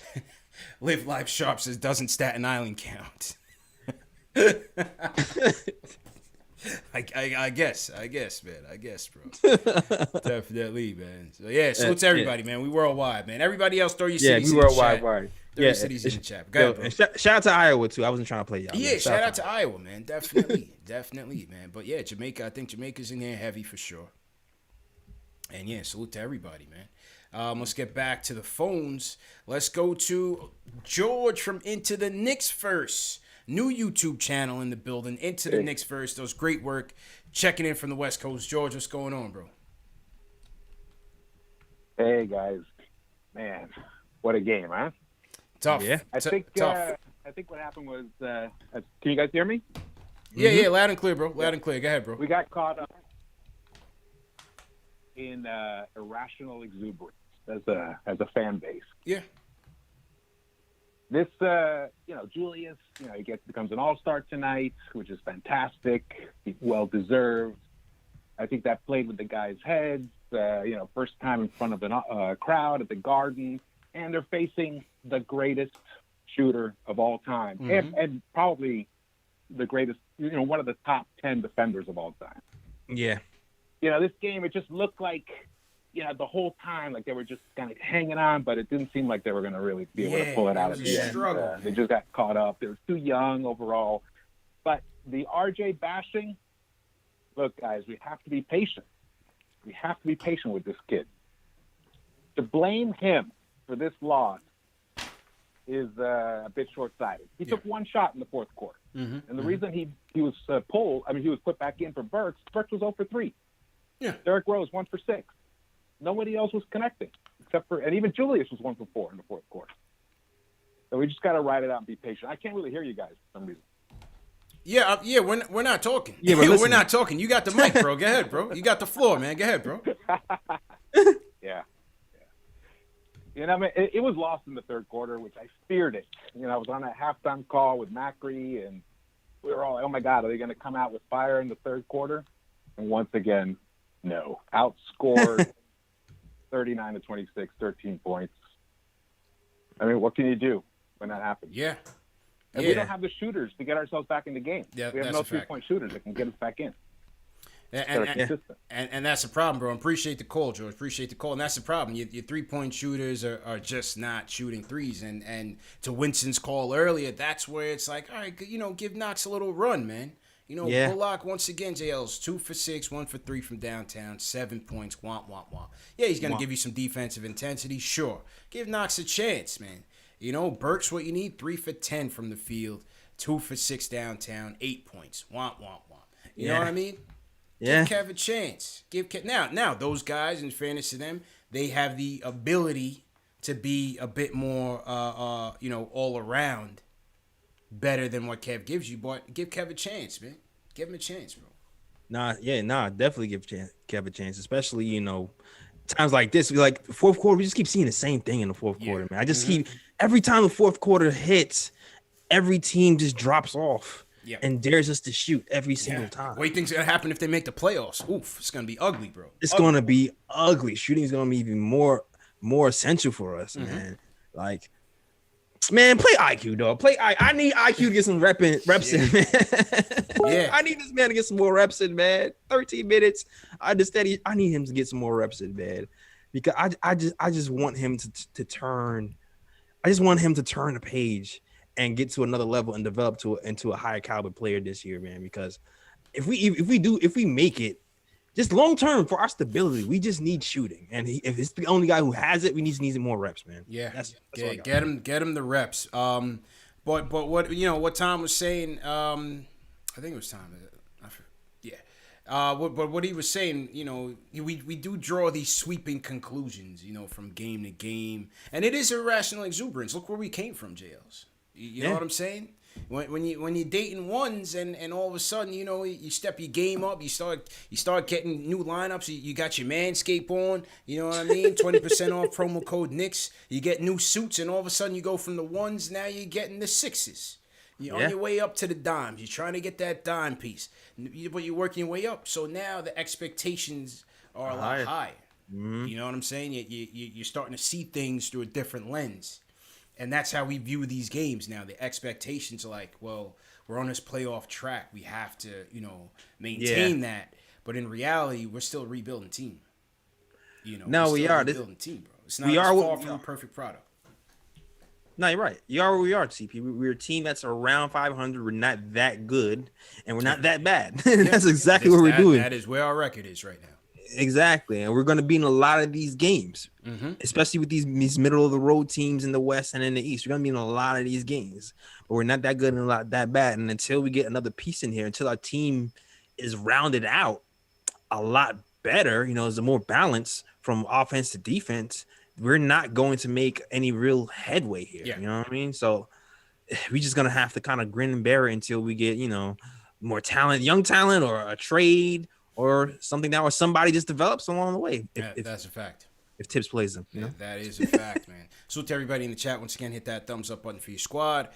Live Life Sharp says, doesn't Staten Island count? I guess, man. I guess, bro. Definitely, man. So, yeah, salute to everybody, man. We worldwide, man. Everybody else, throw your cities in the chat. Throw your cities in the chat. Go ahead, bro. Shout out to Iowa, too. I wasn't trying to play y'all. Yeah, shout out to Iowa, man. Definitely, man. But, yeah, Jamaica, I think Jamaica's in there heavy for sure. And, yeah, salute to everybody, man. Let's get back to the phones. Let's go to George from Into the Knicks first. New YouTube channel in the building. Into the Knicks first. Does great work. Checking in from the West Coast. George, what's going on, bro? Hey, guys. Man, what a game, huh? Tough. Yeah. I think what happened was, can you guys hear me? Yeah, loud and clear, bro. Loud and clear. Go ahead, bro. We got caught up in irrational exuberance as a fan base. Yeah. This, Julius, he becomes an all-star tonight, which is fantastic. He's well-deserved. I think that played with the guys' heads. First time in front of a crowd at the Garden, and they're facing the greatest shooter of all time, and probably the greatest, one of the top 10 defenders of all time. Yeah. This game, it just looked like, the whole time, like they were just kind of hanging on, but it didn't seem like they were going to really be able to pull it out at the end. They just got caught up. They were too young overall. But the RJ bashing, look, guys, we have to be patient. We have to be patient with this kid. To blame him for this loss is a bit short-sighted. He took one shot in the fourth quarter. And the reason he was he was put back in for Burks was 0 for 3. Yeah. Derrick Rose 1 for 6. Nobody else was connecting and even Julius was 1 for 4 in the fourth quarter. So we just got to ride it out and be patient. I can't really hear you guys for some reason. Yeah, we're not talking. Yeah, we're not talking. You got the mic, bro. Go ahead, bro. You got the floor, man. Go ahead, bro. Yeah. It was lost in the third quarter, which I feared it. I was on that halftime call with Macri, and we were all like, oh, my God, are they going to come out with fire in the third quarter? And once again, no. Outscored 39-26, 13 points. I mean, what can you do when that happens? Yeah. And we don't have the shooters to get ourselves back in the game. Yeah, we have no three-point shooters that can get us back in. And that's the problem, bro. Appreciate the call, George. Appreciate the call. And that's the problem. Your three-point shooters are just not shooting threes. And to Winston's call earlier, that's where it's like, all right, give Knox a little run, man. Bullock, once again, JL's 2 for 6, 1 for 3 from downtown, 7 points, womp. Yeah, he's going to give you some defensive intensity, sure. Give Knox a chance, man. Burks what you need, 3 for 10 from the field, 2 for 6 downtown, 8 points, womp. You know what I mean? Yeah. Give Kev a chance. Now those guys, in fairness to them, they have the ability to be a bit more, all around better than what Kev gives you. But give Kev a chance, man. Give him a chance, bro. Definitely give Kev a chance, especially times like this. Like fourth quarter, we just keep seeing the same thing in the fourth quarter, man. I just keep every time the fourth quarter hits, every team just drops off. Yeah. And dares us to shoot every single time. What do you think's gonna happen if they make the playoffs? Oof, it's gonna be ugly, bro. It's gonna be ugly. Shooting is gonna be even more essential for us, man. Like, man, play IQ, dog. I need IQ to get some reps in, man. Yeah. I need this man to get some more reps in, man. 13 minutes. I need him to get some more reps in, man. Because I just want him to turn. I just want him to turn the page and get to another level and develop into a higher caliber player this year, man. Because if we make it, just long term for our stability, we just need shooting. And if it's the only guy who has it, we need more reps, man. Yeah, that's get him the reps. But what Tom was saying, I think it was Tom. But what he was saying, we do draw these sweeping conclusions, from game to game, and it is irrational exuberance. Look where we came from, JLs. You know what I'm saying? When you're dating ones and all of a sudden, you know, you step your game up, you start getting new lineups. You got your Manscaped on, you know what I mean? 20% off promo code Knicks. You get new suits, and all of a sudden you go from the ones, now you're getting the sixes. You're on your way up to the dimes. You're trying to get that dime piece, but you're working your way up. So now the expectations are a lot higher. Mm-hmm. You know what I'm saying? You're starting to see things through a different lens. And that's how we view these games now. The expectations are like, well, we're on this playoff track. We have to, you know, maintain that. But in reality, we're still a rebuilding team. You know, no, we are a rebuilding team, bro. It's not far from a perfect product. No, you're right. You are where we are, CP. We're a team that's around 500. We're not that good, and we're not that bad. That's exactly what we're doing. That is where our record is right now. Exactly, and we're going to be in a lot of these games, especially with these middle of the road teams in the West and in the East. We're going to be in a lot of these games, but we're not that good and not that bad. And until we get another piece in here, until our team is rounded out a lot better, you know, there's a more balance from offense to defense, we're not going to make any real headway here. Yeah. You know what I mean? So we're just going to have to kind of grin and bear it until we get, you know, more talent, young talent, or a trade, or something that, or somebody just develops along the way. If that's a fact. If Tibbs plays them, you know? That is a fact, man. So to everybody in the chat, once again, hit that thumbs up button for your squad.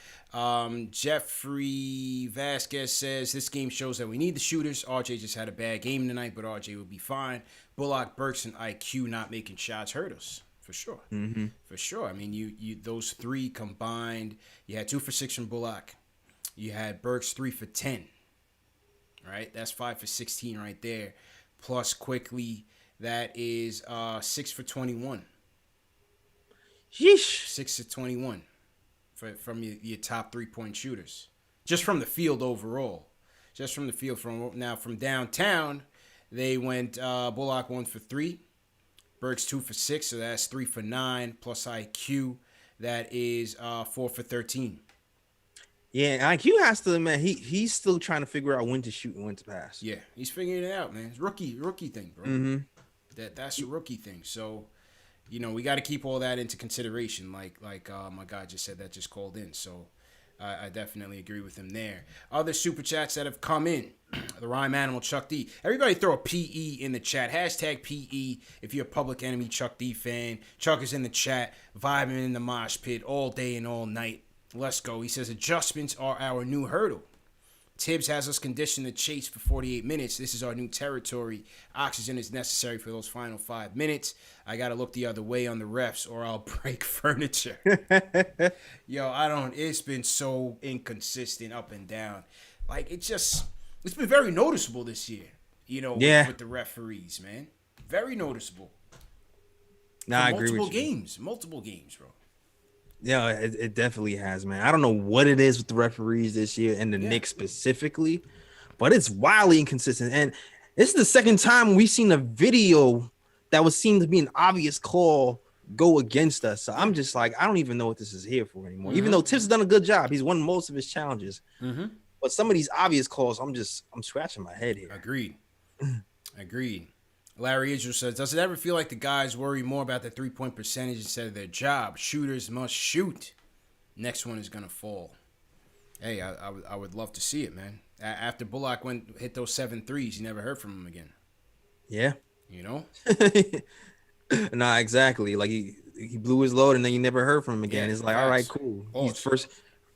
Jeffrey Vasquez says, this game shows that we need the shooters. RJ just had a bad game tonight, but RJ will be fine. Bullock, Burks, and IQ not making shots hurt us. For sure. Mm-hmm. For sure. I mean, you those three combined, you had 2 for 6 from Bullock. You had Burks 3 for 10. Right, that's 5 for 16 right there. Plus quickly, that is 6 for 21. Yeesh. 6 for 21 from your top 3-point shooters, just from the field overall. Just from the field. From downtown, they went Bullock 1 for 3, Burks 2 for 6, so that's 3 for 9. Plus IQ, that is 4 for 13. Yeah, IQ has to, man. He's still trying to figure out when to shoot and when to pass. Yeah, he's figuring it out, man. It's rookie thing, bro. Mm-hmm. That's a rookie thing. So, you know, we got to keep all that into consideration. Like my guy just said that just called in. So, I definitely agree with him there. Other super chats that have come in. The Rhyme Animal, Chuck D. Everybody throw a PE in the chat. Hashtag PE if you're a Public Enemy Chuck D fan. Chuck is in the chat, vibing in the mosh pit all day and all night. Let's go. He says, adjustments are our new hurdle. Tibbs has us conditioned to chase for 48 minutes. This is our new territory. Oxygen is necessary for those final 5 minutes. I got to look the other way on the refs or I'll break furniture. Yo, it's been so inconsistent up and down. Like, it's been very noticeable this year, you know, with the referees, man. Very noticeable. Nah, I agree with you. Multiple games, bro. Yeah, it definitely has, man. I don't know what it is with the referees this year and the Knicks specifically, but it's wildly inconsistent. And this is the second time we've seen a video that was seen to be an obvious call go against us. So I'm just like, I don't even know what this is here for anymore. Mm-hmm. Even though Tibbs has done a good job, he's won most of his challenges. Mm-hmm. But some of these obvious calls, I'm scratching my head here. Agreed. Larry Israel says, does it ever feel like the guys worry more about the 3-point percentage instead of their job? Shooters must shoot. Next one is going to fall. Hey, I would love to see it, man. After Bullock hit those 7 threes, you never heard from him again. Yeah. You know? Nah, exactly. Like he blew his load and then you never heard from him again. Yeah, it's like, all right, cool. Pause. He's first.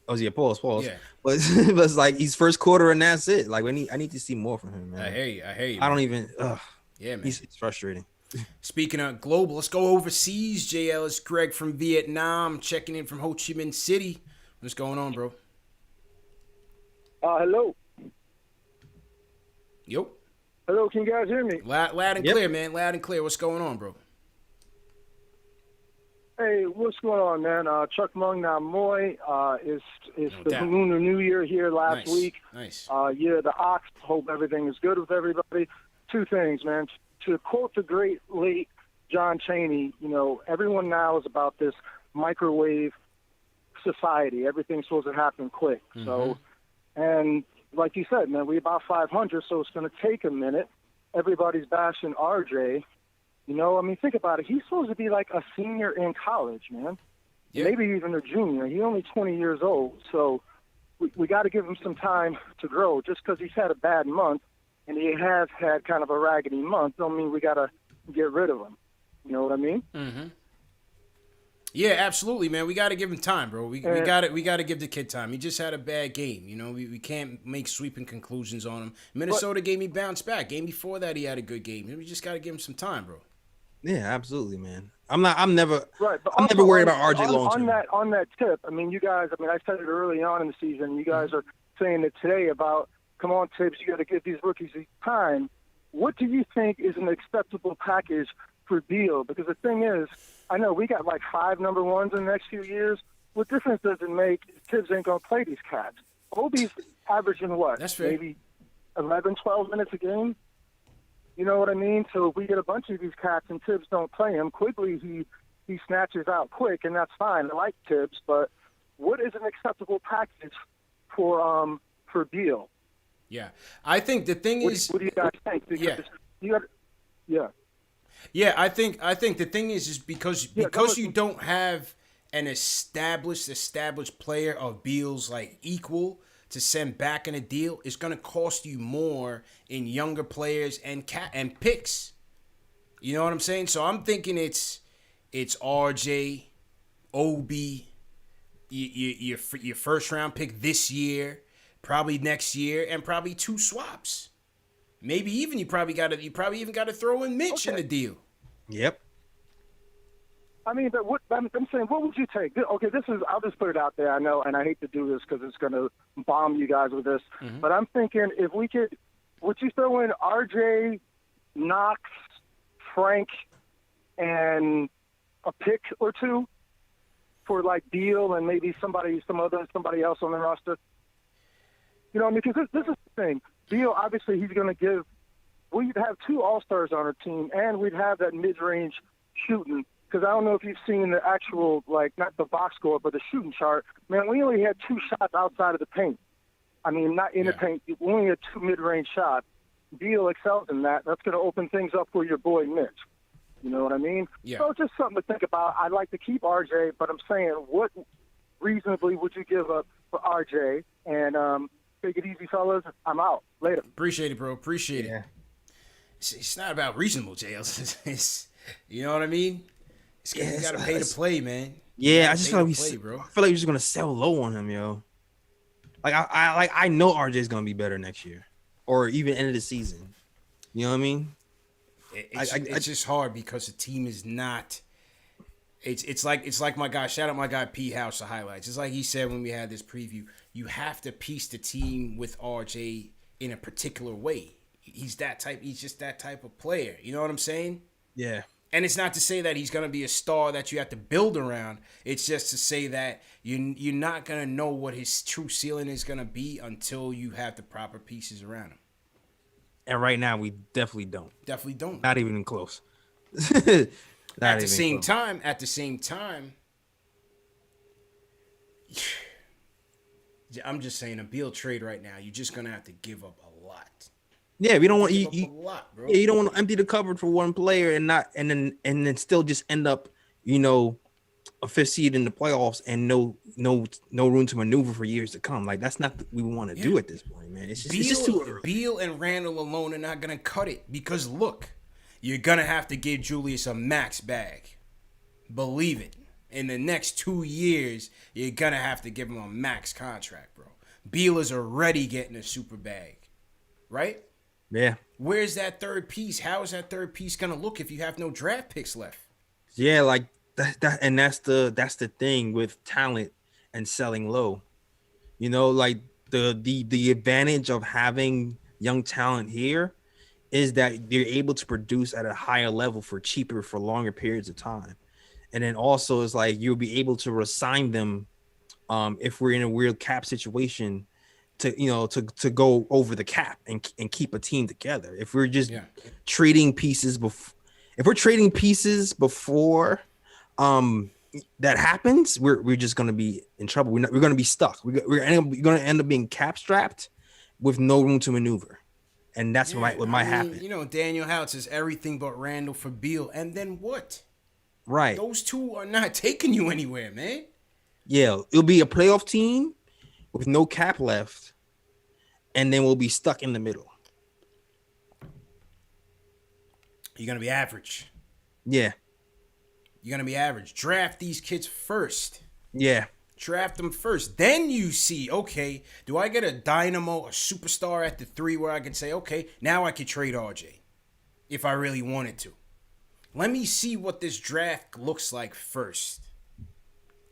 Oh, yeah, pause. Yeah. But it's like he's first quarter and that's it. Like I need to see more from him, man. I hear you. I don't even. Yeah, man. It's frustrating. Speaking of global, let's go overseas. J. Ellis, Greg from Vietnam, checking in from Ho Chi Minh City. What's going on, bro? Hello. Yo. Hello, can you guys hear me? Loud and clear, man. Loud and clear. What's going on, bro? Hey, what's going on, man? Chuck Mung Nam Moy. It's the Lunar New Year here last week. Nice. The Ox. Hope everything is good with everybody. 2 things, man. To quote the great late John Chaney, you know, everyone now is about this microwave society. Everything's supposed to happen quick. Mm-hmm. So, and like you said, man, we about 500, so it's going to take a minute. Everybody's bashing RJ. You know, I mean, think about it. He's supposed to be like a senior in college, man. Yeah. Maybe even a junior. He's only 20 years old. So we got to give him some time to grow. Just because he's had a bad month and he has had kind of a raggedy month, don't mean we got to get rid of him. You know what I mean? Mm-hmm. Yeah, absolutely, man. We got to give him time, bro. We got to give the kid time. He just had a bad game. You know, we can't make sweeping conclusions on him. Minnesota gave me bounce back. Game before that, he had a good game. We just got to give him some time, bro. Yeah, absolutely, man. I'm never but worried about RJ long term. On that tip, I mean, you guys. I mean, I said it early on in the season. You guys are saying it today about, come on, Tibbs, you got to give these rookies time. What do you think is an acceptable package for Beal? Because the thing is, I know we got like 5 number ones in the next few years. What difference does it make? Tibbs ain't gonna play these cats. Obi's averaging what? That's fair. Maybe 11, 12 minutes a game. You know what I mean? So if we get a bunch of these cats and Tibbs don't play him, Quigley he snatches out quick, and that's fine. I like Tibbs, but what is an acceptable package for Beal? Yeah, I think the thing is. What do you guys think? Because Yeah, I think the thing is because you don't have an established player of Beal's like equal to send back in a deal, it's gonna cost you more in younger players and picks. You know what I'm saying? So I'm thinking it's RJ, Obi, your first round pick this year, probably next year, and probably 2 swaps. Maybe even you probably even got to throw in Mitch in the deal. Yep. I mean, but I'm saying, what would you take? Okay, I'll just put it out there. I know, and I hate to do this because it's going to bomb you guys with this, but I'm thinking if we could, would you throw in RJ, Knox, Frank, and a pick or 2 for like Beal and maybe somebody else on the roster? You know, because this is the thing. Beal, obviously, he's going to give. We'd have 2 All-Stars on our team, and we'd have that mid-range shooting. Because I don't know if you've seen the actual, like, not the box score, but the shooting chart. Man, we only had 2 shots outside of the paint. I mean, not in the paint. We only had 2 mid-range shots. Beal excels in that. That's going to open things up for your boy Mitch. You know what I mean? Yeah. So it's just something to think about. I'd like to keep RJ, but I'm saying, what reasonably would you give up for RJ? And take it easy, fellas. I'm out. Later. Appreciate it, bro. Appreciate it. It's not about reasonable, JL. It's you know what I mean? You got to pay to play, man. Yeah, I just feel like I feel like you're just gonna sell low on him, yo. Like I know RJ's gonna be better next year, or even end of the season. You know what I mean? It's just hard because the team is not. It's like my guy. Shout out my guy P House the highlights. It's like he said when we had this preview. You have to piece the team with RJ in a particular way. He's that type. He's just that type of player. You know what I'm saying? Yeah. And it's not to say that he's going to be a star that you have to build around. It's just to say that you're not going to know what his true ceiling is going to be until you have the proper pieces around him. And right now, we definitely don't. Definitely don't. Not even close. At the same time, I'm just saying a Beal trade right now, you're just going to have to give up a lot. Yeah, we don't want you. A lot, bro. Yeah, you don't want to empty the cupboard for one player and then still just end up, you know, a 5th seed in the playoffs and no room to maneuver for years to come. Like that's not what we want to do at this point, man. It's just too early. Beal and Randle alone are not gonna cut it because look, you're gonna have to give Julius a max bag. Believe it. In the next 2 years, you're gonna have to give him a max contract, bro. Beal is already getting a super bag, right? Yeah. Where's that third piece? How is that third piece gonna look if you have no draft picks left? Yeah, like that, and that's the thing with talent and selling low. You know, like the advantage of having young talent here is that they're able to produce at a higher level for cheaper for longer periods of time. And then also it's like you'll be able to resign them if we're in a weird cap situation to go over the cap and keep a team together. If we're just trading pieces before that happens, we're just gonna be in trouble. We're gonna be stuck. We're gonna end up being cap strapped with no room to maneuver, and that's what might happen. You know, Daniel House says everything but Randle for Beal, and then what? Right. Those two are not taking you anywhere, man. Yeah, it'll be a playoff team with no cap left, and then we'll be stuck in the middle. You're going to be average. Yeah. You're going to be average. Draft these kids first. Yeah. Draft them first. Then you see, okay, do I get a dynamo, a superstar at the 3 where I can say, okay, now I can trade RJ if I really wanted to. Let me see what this draft looks like first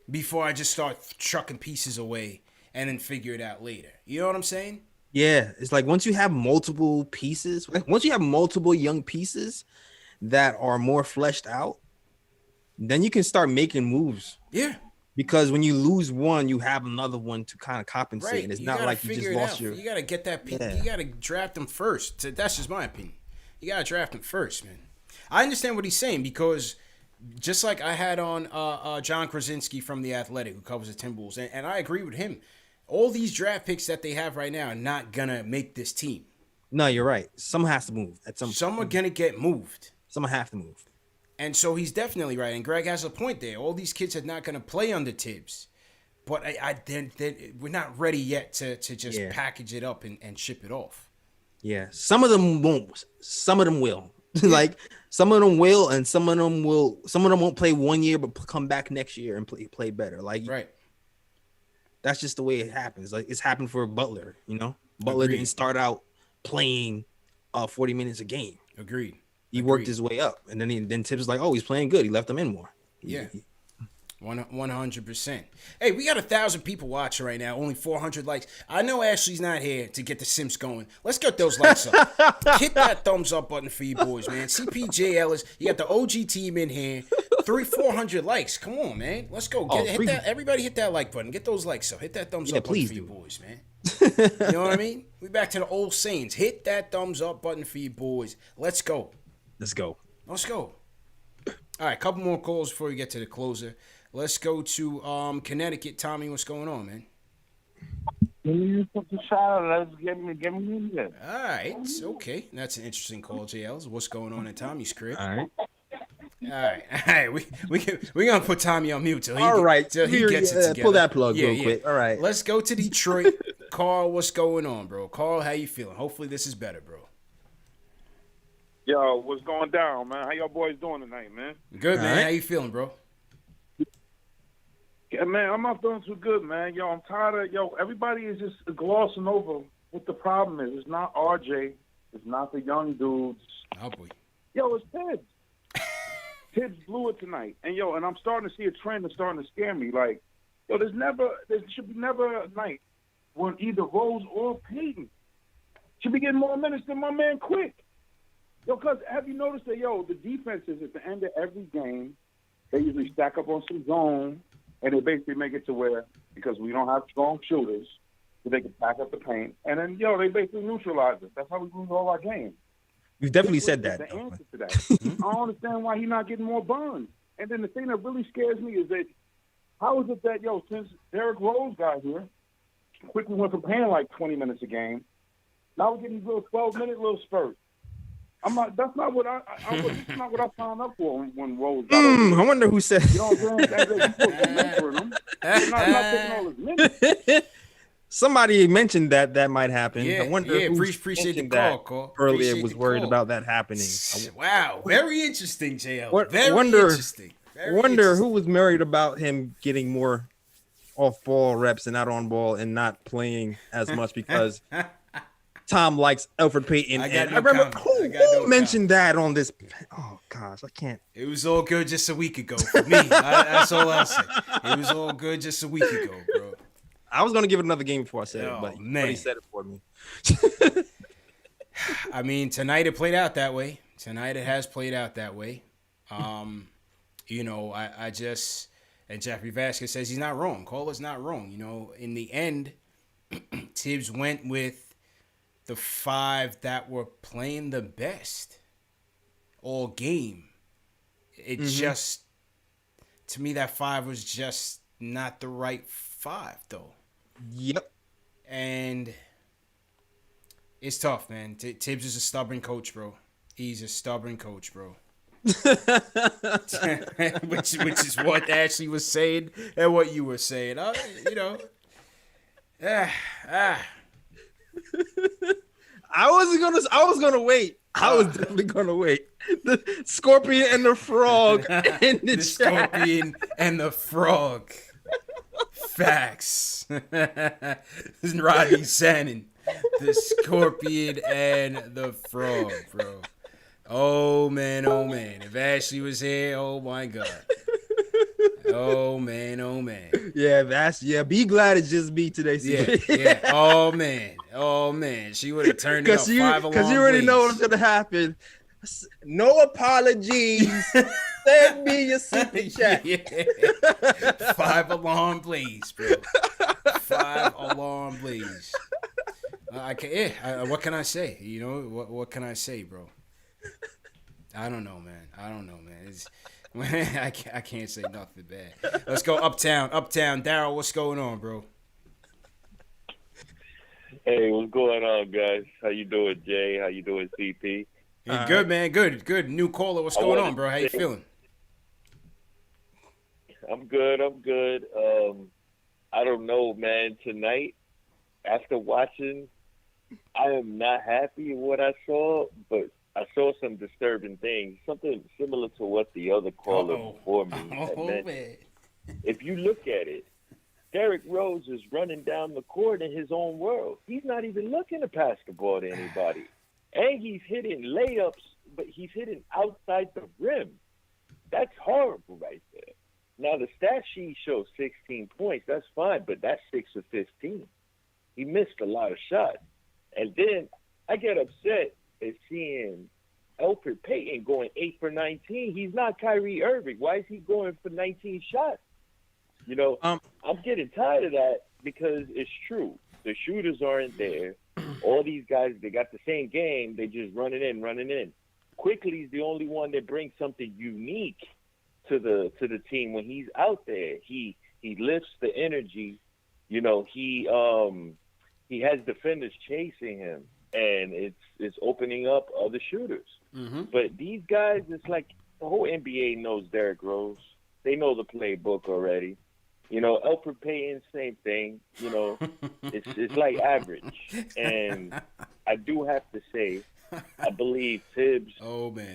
before I just start chucking pieces away and then figure it out later. You know what I'm saying? Yeah. It's like once you have multiple pieces, once you have multiple young pieces that are more fleshed out, then you can start making moves. Yeah. Because when you lose one, you have another one to kind of compensate. Right. And it's not like you just lost your... You got to get that... Yeah. You got to draft them first. That's just my opinion. You got to draft them first, man. I understand what he's saying because just like I had on John Krasinski from The Athletic who covers the Timberwolves, and I agree with him. All these draft picks that they have right now are not going to make this team. No, you're right. Someone has to move. Some are going to get moved. Someone have to move. And so he's definitely right. And Greg has a point there. All these kids are not going to play under Tibbs. But we're not ready yet to just package it up and ship it off. Yeah. Some of them won't. Some of them will. Like some of them will, and some of them will. Some of them won't play 1 year, but come back next year and play better. Like right. That's just the way it happens. Like it's happened for Butler. You know, Butler didn't start out playing 40 minutes a game. Agreed. He worked his way up, and then Tibbs was like, "Oh, he's playing good." He left him in more. Yeah, 100%. Hey, we got 1,000 people watching right now. Only 400 likes. I know Ashley's not here to get the Sims going. Let's get those likes up. Hit that thumbs up button for you boys, man. CPJ Ellis, you got the OG team in here. 400 likes. Come on, man. Let's go. Everybody hit that like button. Get those likes up. Hit that thumbs up button for you boys, man. You know what I mean? We back to the old sayings. Hit that thumbs up button for you boys. Let's go. Let's go. Let's go. All right, couple more calls before we get to the closer. Let's go to Connecticut. Tommy, what's going on, man? Give me a shot. Let's get me in there. All right, okay. That's an interesting call, JLs. What's going on in Tommy's crib? All right. All right. We're gonna put Tommy on mute till he gets it together. Pull that plug real quick. All right. Let's go to Detroit. Carl, what's going on, bro? Carl, how you feeling? Hopefully this is better, bro. Yo, what's going down, man? How y'all boys doing tonight, man? Good, man. Right. How you feeling, bro? Yeah, man, I'm not feeling too good, man. Yo, I'm tired of, everybody is just glossing over what the problem is. It's not RJ. It's not the young dudes. Oh, boy. Yo, it's Tibbs. Tibbs blew it tonight. And, and I'm starting to see a trend that's starting to scare me. Like, there should be never a night when either Rose or Payton should be getting more minutes than my man Quick. Yo, because have you noticed that, the defenses at the end of every game, they usually stack up on some zone, and they basically make it to where, because we don't have strong shooters, so they can pack up the paint, and then, they basically neutralize it. That's how we lose all our games. You've definitely said that. The answer to that. I don't understand why he's not getting more burns. And then the thing that really scares me is that, how is it that, since Derrick Rose got here, quickly went from playing like 20 minutes a game, now we're getting these little 12-minute little spurts. That's not what I signed up for when Rose got over. I wonder who said. You know what I'm saying? You're supposed to mentor him. Not taking all his minutes. Somebody mentioned that might happen. Yeah, I wonder who appreciate the call. Earlier was worried about that happening. Wow, very interesting, JL. Interesting. Wonder who was worried about him getting more off-ball reps and not on ball and not playing as much because Tom likes Elfrid Payton. I remember who mentioned that on this. Oh gosh, I can't. It was all good just a week ago for me. That's all I'll say. It was all good just a week ago, bro. I was gonna give it another game before I said it, but he said it for me. I mean, tonight it played out that way. Tonight it has played out that way. I just, and Jeffrey Vasquez says he's not wrong. Caller's not wrong. In the end, Tibbs went with the 5 that were playing the best all game. It just, to me, that 5 was just not the right 5, though. Yep. And it's tough, man. Tibbs is a stubborn coach, bro. He's a stubborn coach, bro. which is what Ashley was saying and what you were saying. I was gonna wait. I was definitely gonna wait. The scorpion and the frog in the chat. Scorpion and the frog. Facts. Rodney Sannon. The scorpion and the frog, bro. Oh man, oh man. If Ashley was here, oh my God. Oh man, oh man. Yeah, be glad it's just me today. Yeah. Oh man. She would have turned it up 5 alarm because you already know what's gonna happen. No apologies. Send me your super chat. 5 alarm please, bro. 5 alarm please. What can I say? You know what can I say, bro? I don't know, man. I can't say nothing bad. Let's go uptown. Daryl, what's going on, bro? Hey, what's going on, guys? How you doing, Jay? How you doing, CP? Hey, good, man. Good. New caller. What's going on, bro? How you feeling? I'm good. I don't know, man. Tonight, after watching, I am not happy with what I saw, but I saw some disturbing things. Something similar to what the other caller before me had mentioned. If you look at it, Derrick Rose is running down the court in his own world. He's not even looking to pass the ball to anybody. And he's hitting layups, but he's hitting outside the rim. That's horrible right there. Now, the stat sheet shows 16 points. That's fine, but that's 6 of 15. He missed a lot of shots. And then I get upset at seeing Elfrid Payton going 8 for 19. He's not Kyrie Irving. Why is he going for 19 shots? You know, I'm getting tired of that because it's true. The shooters aren't there. All these guys, they got the same game. They just running in. Quickly's the only one that brings something unique to the team when he's out there. He lifts the energy. You know, he has defenders chasing him, and it's opening up other shooters. Mm-hmm. But these guys, it's like the whole NBA knows Derrick Rose. They know the playbook already. You know, Elfrid Payton, same thing. You know, it's like average. And I do have to say, I believe Tibbs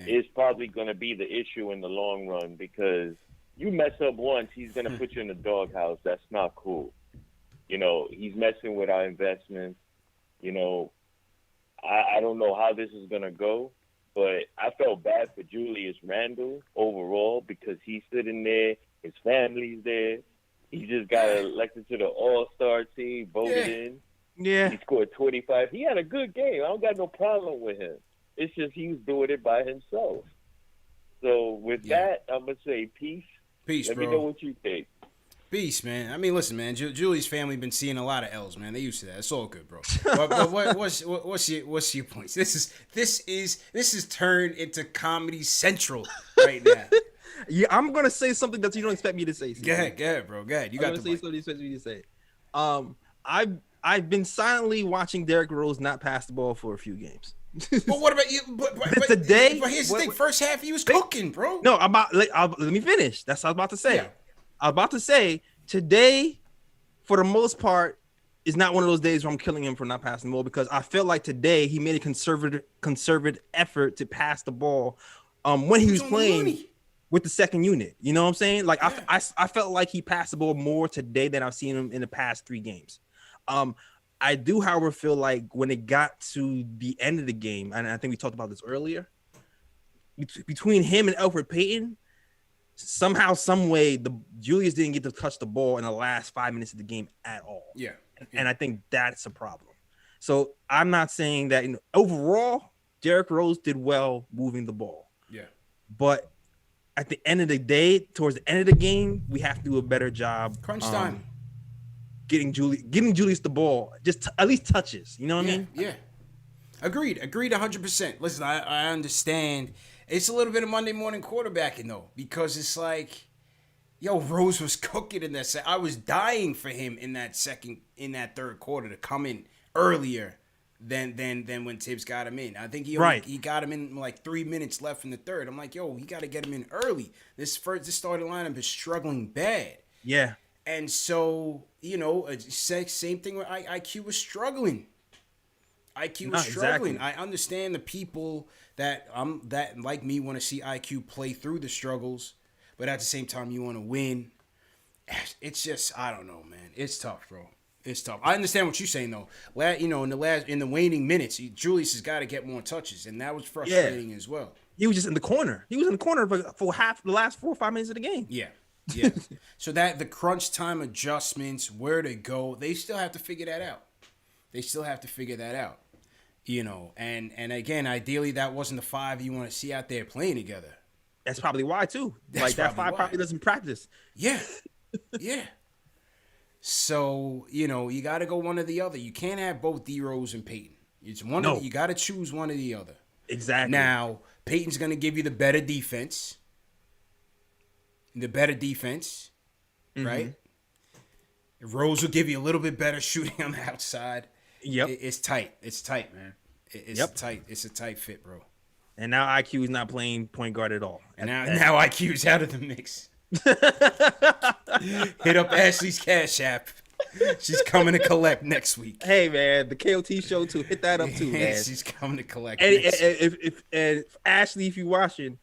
is probably going to be the issue in the long run because you mess up once, he's going to put you in the doghouse. That's not cool. You know, he's messing with our investments. You know, I don't know how this is going to go, but I felt bad for Julius Randle overall because he's sitting there, his family's there. He just got elected to the All-Star team, voted in. Yeah. He scored 25. He had a good game. I don't got no problem with him. It's just he was doing it by himself. So with that, I'm going to say peace. Peace, Let bro. me know what you think. Peace, man. I mean, listen, man. Julie's family been seeing a lot of L's, man. They used to that. It's all good, bro. But what's your points? This is turned into Comedy Central right now. Yeah, I'm gonna say something that you don't expect me to say. Go ahead, bro. Go ahead. You got to say something you expect me to say. I've been silently watching Derrick Rose not pass the ball for a few games. But what about you? But today, but here's the thing. First half, he was cooking, bro. No, let me finish. That's what I was about to say. Yeah. I was about to say today, for the most part, is not one of those days where I'm killing him for not passing the ball because I felt like today he made a conservative effort to pass the ball when he was playing with the second unit. You know what I'm saying? Like I felt like he passed the ball more today than I've seen him in the past 3 games. I do, however, feel like when it got to the end of the game, and I think we talked about this earlier, between him and Elfrid Payton, somehow, some way, Julius didn't get to touch the ball in the last 5 minutes of the game at all. Yeah. And I think that's a problem. So I'm not saying that overall, Derrick Rose did well moving the ball. Yeah. But at the end of the day, towards the end of the game, we have to do a better job. Crunch time. Getting Julius the ball, just at least touches. You know what I mean? Yeah. Agreed 100%. Listen, I understand. It's a little bit of Monday morning quarterbacking, though, because it's like, Rose was cooking in that set. I was dying for him in that third quarter to come in earlier than when Tibbs got him in. I think he got him in like 3 minutes left in the third. I'm like, he got to get him in early. This starting lineup is struggling bad. Yeah. And so, same thing with IQ was struggling. IQ was struggling. Exactly. I understand the people that like me want to see IQ play through the struggles, but at the same time you want to win. It's just, I don't know, man. It's tough, bro. It's tough. I understand what you're saying though. In the waning minutes, Julius has got to get more touches, and that was frustrating as well. He was just in the corner. He was in the corner for half the last 4 or 5 minutes of the game. Yeah. So that the crunch time adjustments, where to go, they still have to figure that out. And again, ideally that wasn't the 5 you want to see out there playing together. That's probably why too. That 5 probably doesn't practice. Yeah. Yeah. So, you got to go one or the other. You can't have both D-Rose and Payton. It's one. No. You got to choose one or the other. Exactly. Now, Payton's going to give you the better defense. Right? Rose will give you a little bit better shooting on the outside. Yep. It's tight. It's tight, man. It's tight. It's a tight fit, bro. And now IQ is not playing point guard at all. And now IQ is out of the mix. Hit up Ashley's Cash App. She's coming to collect next week. Hey man, the KOT show too. Hit that up too, man. She's coming to collect. And if Ashley, if you're watching,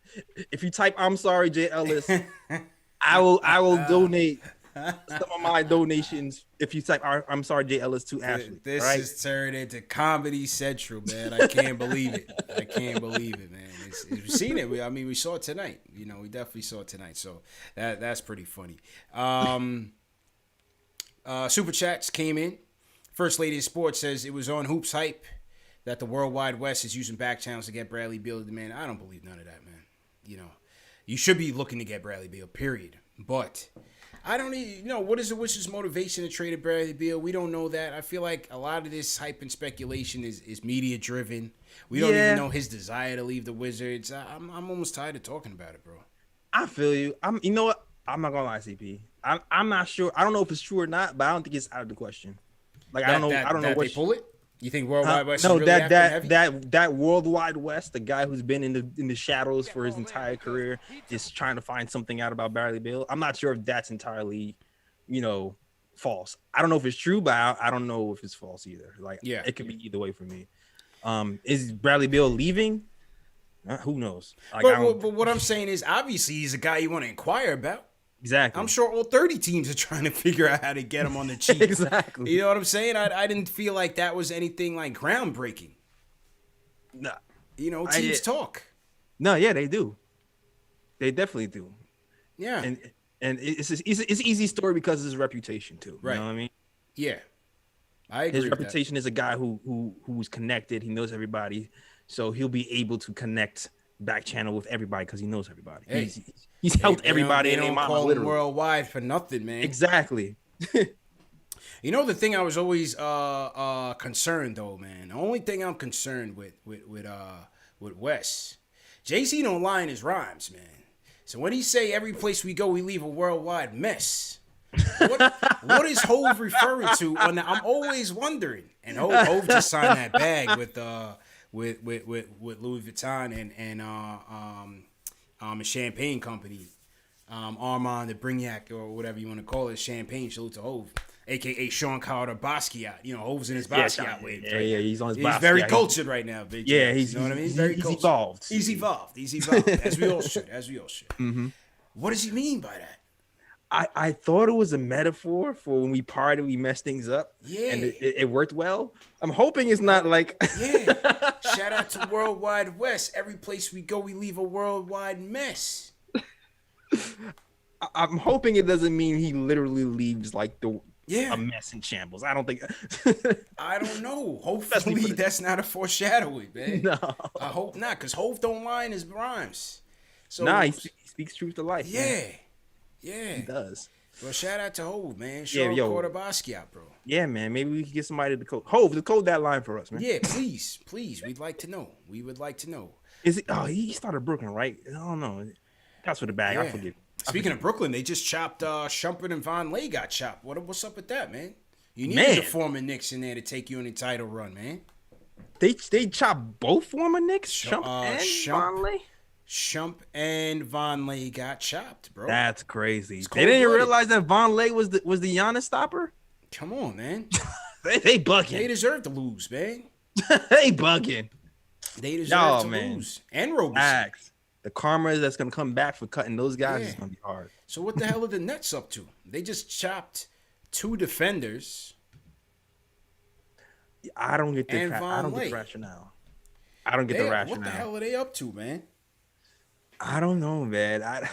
if you type "I'm sorry, J. Ellis," I will donate some of my donations. If you type "I'm sorry, J. Ellis" to Ashley. This is turned into Comedy Central, man. I can't believe it. Man. We've seen it. We saw it tonight. We definitely saw it tonight. So that's pretty funny. Super chats came in. First Lady of Sports says it was on Hoops Hype that the World Wide West is using back channels to get Bradley Beal to demand. I don't believe none of that, man. You should be looking to get Bradley Beal, period. But I don't even what is the Wizards' motivation to trade Bradley Beal? We don't know that. I feel like a lot of this hype and speculation is media driven. We don't even know his desire to leave the Wizards. I'm almost tired of talking about it, bro. I feel you. You know what? I'm not gonna lie, CP. I'm not sure. I don't know if it's true or not, but I don't think it's out of the question. Like I don't know what they pull it. You think World Wide West? No, is really that World Wide West, the guy who's been in the shadows for his entire career, is trying to find something out about Bradley Beal. I'm not sure if that's entirely, false. I don't know if it's true, but I don't know if it's false either. It could be either way for me. Is Bradley Beal leaving? Who knows? But what I'm saying is, obviously, he's a guy you want to inquire about. Exactly. I'm sure all 30 teams are trying to figure out how to get him on the cheap. Exactly. You know what I'm saying? I didn't feel like that was anything like groundbreaking. No. Teams talk. No, yeah, they do. They definitely do. Yeah. And it's an easy story because of his reputation too. Right. You know what I mean? Yeah. I agree. His reputation is a guy who's connected. He knows everybody, so he'll be able to connect back channel with everybody because he knows everybody. Hey, he's helped everybody. They don't call him worldwide for nothing, man. Exactly. The thing I was always concerned though, man. The only thing I'm concerned with Wes, JC don't lie in his rhymes, man. So when he say every place we go we leave a worldwide mess, what is Hove referring to? I'm always wondering. And Hove just signed that bag with Louis Vuitton and a champagne company, Armand de Brignac or whatever you want to call it, champagne. Salute to Hove, aka Sean Carter Basquiat. Hove's in his Basquiat wave. Yeah, he's on his Basquiat. He's very cultured right now, big. Yeah, you know what I mean. Very cultured. Evolved. He's evolved, as we all should. Mm-hmm. What does he mean by that? I thought it was a metaphor for when we partied, we messed things up. Yeah. And it worked well. I'm hoping it's not like... Yeah. Shout out to Worldwide West. Every place we go, we leave a worldwide mess. I'm hoping it doesn't mean he literally leaves like a mess in shambles. I don't think... I don't know. Hopefully that's not a foreshadowing, man. No. I hope not, because Hove don't lie in his rhymes. So, he speaks truth to life. Yeah. Man. Yeah, he does. Well, shout out to Hove, man. Sean Carter Basquiat, bro. Yeah, man. Maybe we can get somebody to code Hove to code that line for us, man. Yeah, please. We'd like to know. We would like to know. Is it? Oh, he started Brooklyn, right? I don't know. That's for the bag. Yeah. I forget. Speaking of Brooklyn, they just chopped Shumpert and Von Lay got chopped. What's up with that, man? You need the former Knicks in there to take you on a title run, man. They chopped both former Knicks, Shump and Von Lay. Shump and Vonleh got chopped, bro. That's crazy. It's They didn't cold-blooded. realize that Vonleh was the Giannis stopper. Come on, man. they bugging. They deserve to lose, man. They bugging. They deserve to lose. And Roberson. Facts. The karma that's gonna come back for cutting those guys Yeah. is gonna be hard. So what the hell are the Nets up to? They just chopped 2 defenders. I don't get the And I don't get the Vonleh. rationale. I don't get the rationale. What the hell are they up to, man? I don't know, man.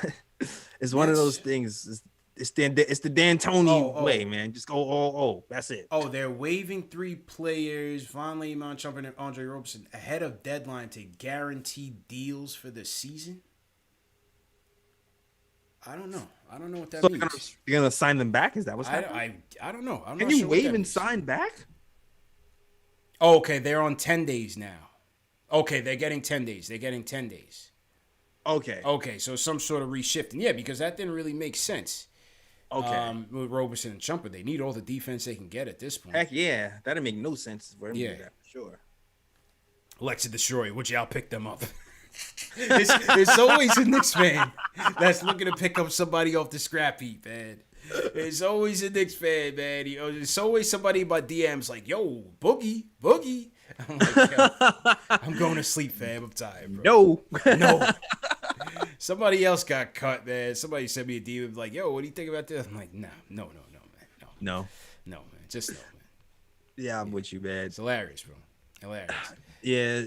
It's one of those things. It's the D'Antoni way, man. Just go all. That's it. Oh, they're waiving 3 players, Vonleh, Monchump, and Andre Roberson, ahead of deadline to guarantee deals for the season? I don't know. I don't know what that So means. you're gonna sign them back? Is that what's happening? I don't know. I'm Can not you sure what waive that and means. sign back? Oh, okay, they're on 10 days now. Okay, they're getting 10 days. Okay, so some sort of reshifting. Yeah, because that didn't really make sense. Okay. With Roberson and Chumper, they need all the defense they can get at this point. Heck yeah, that didn't make no sense for him to do that. For sure. Alexa Destroyer, would y'all pick them up? There's always a Knicks fan that's looking to pick up somebody off the scrap heap, man. There's always a Knicks fan, man. There's always somebody in my DMs like, yo, Boogie. I'm like, yo, I'm going to sleep, fam. I'm tired, bro. No. Somebody else got cut, man. Somebody sent me a DM like, yo, what do you think about this? I'm like, no, man. No, man. Just no, man. Yeah, I'm with you, man. It's hilarious, bro. Hilarious. Yeah,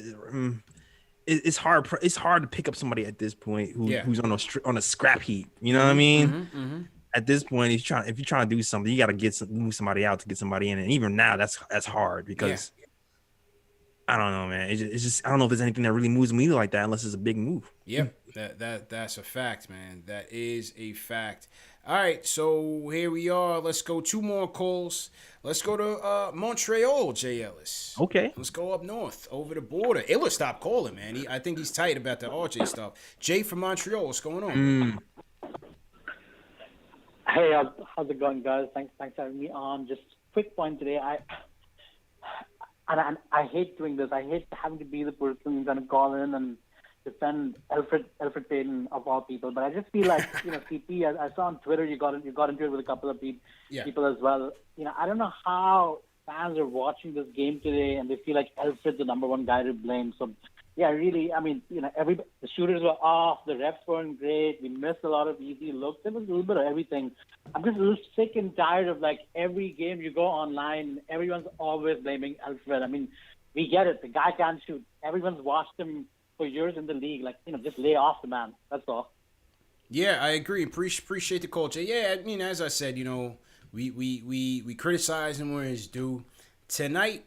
it's hard. It's hard to pick up somebody at this point who's on a scrap heap. You know what I mean? At this point, if you're trying to do something, you got to move somebody out to get somebody in, and even now, that's hard because I don't know, man. It's just I don't know if there's anything that really moves me like that unless it's a big move. Yeah, that's a fact, man. That is a fact. All right, so here we are. Let's go 2 more calls. Let's go to Montreal, Jay Ellis. Okay. Let's go up north, over the border. Ellis stopped calling, man. I think he's tight about the RJ stuff. Jay from Montreal, what's going on? Hey, how's it going, guys? Thanks for having me on. Just quick point today. I hate doing this. I hate having to be the person who's going to call in and defend Elfrid Payton of all people. But I just feel like, CP, I saw on Twitter you got into it with a couple of people as well. I don't know how fans are watching this game today and they feel like Elfrid's the number one guy to blame. So, yeah, really, I mean, the shooters were off, the refs weren't great, we missed a lot of easy looks. There was a little bit of everything. I'm just a little sick and tired of, every game you go online, everyone's always blaming Elfrid. I mean, we get it. The guy can't shoot. Everyone's watched him for years in the league. Just lay off the man. That's all. Yeah, I agree. Appreciate the call, Jay. Yeah, I mean, as I said, we criticize him where it's due. Tonight,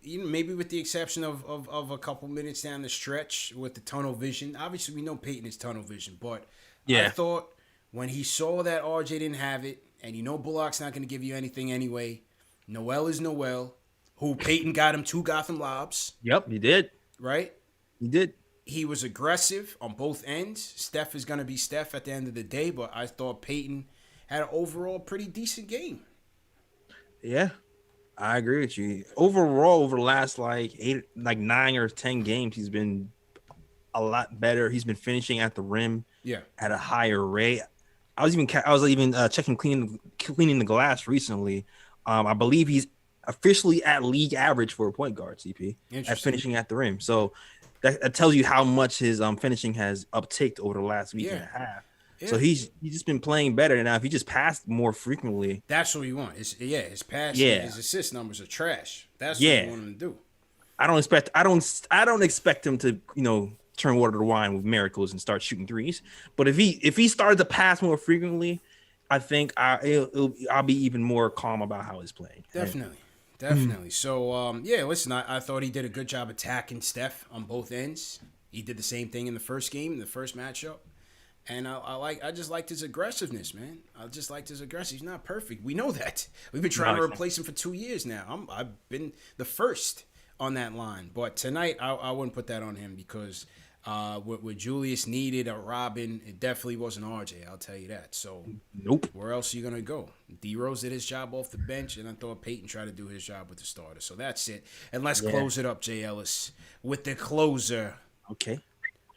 maybe with the exception of a couple minutes down the stretch with the tunnel vision. Obviously, we know Peyton is tunnel vision, but I thought when he saw that RJ didn't have it, and Bullock's not going to give you anything anyway. Noel is Noel, who Peyton got him 2 Gotham lobs. Yep, he did. Right? He did. He was aggressive on both ends. Steph is going to be Steph at the end of the day, but I thought Peyton had an overall pretty decent game. Yeah, I agree with you. Overall, over the last 9 or 10 games, he's been a lot better. He's been finishing at the rim at a higher rate. I was even checking cleaning the glass recently. I believe he's officially at league average for a point guard, CP, at finishing at the rim. So that tells you how much his finishing has upticked over the last week and a half. Yeah. So he's just been playing better. Now if he just passed more frequently, that's what you want. His pass, his assist numbers are trash. That's what you want him to do. I don't expect him to turn water to wine with miracles and start shooting threes. But if he started to pass more frequently, I think I'll be even more calm about how he's playing. Definitely. So listen, I thought he did a good job attacking Steph on both ends. He did the same thing in the first game, in the first matchup. And I just liked his aggressiveness, man. I just liked his aggressiveness. He's not perfect. We know that. We've been trying to replace him for 2 years now. I've been the first on that line. But tonight, I wouldn't put that on him because what Julius needed, a Robin, it definitely wasn't RJ. I'll tell you that. So, nope. Where else are you going to go? D-Rose did his job off the bench, and I thought Peyton tried to do his job with the starter. So that's it. And let's close it up, Jay Ellis, with the closer. Okay.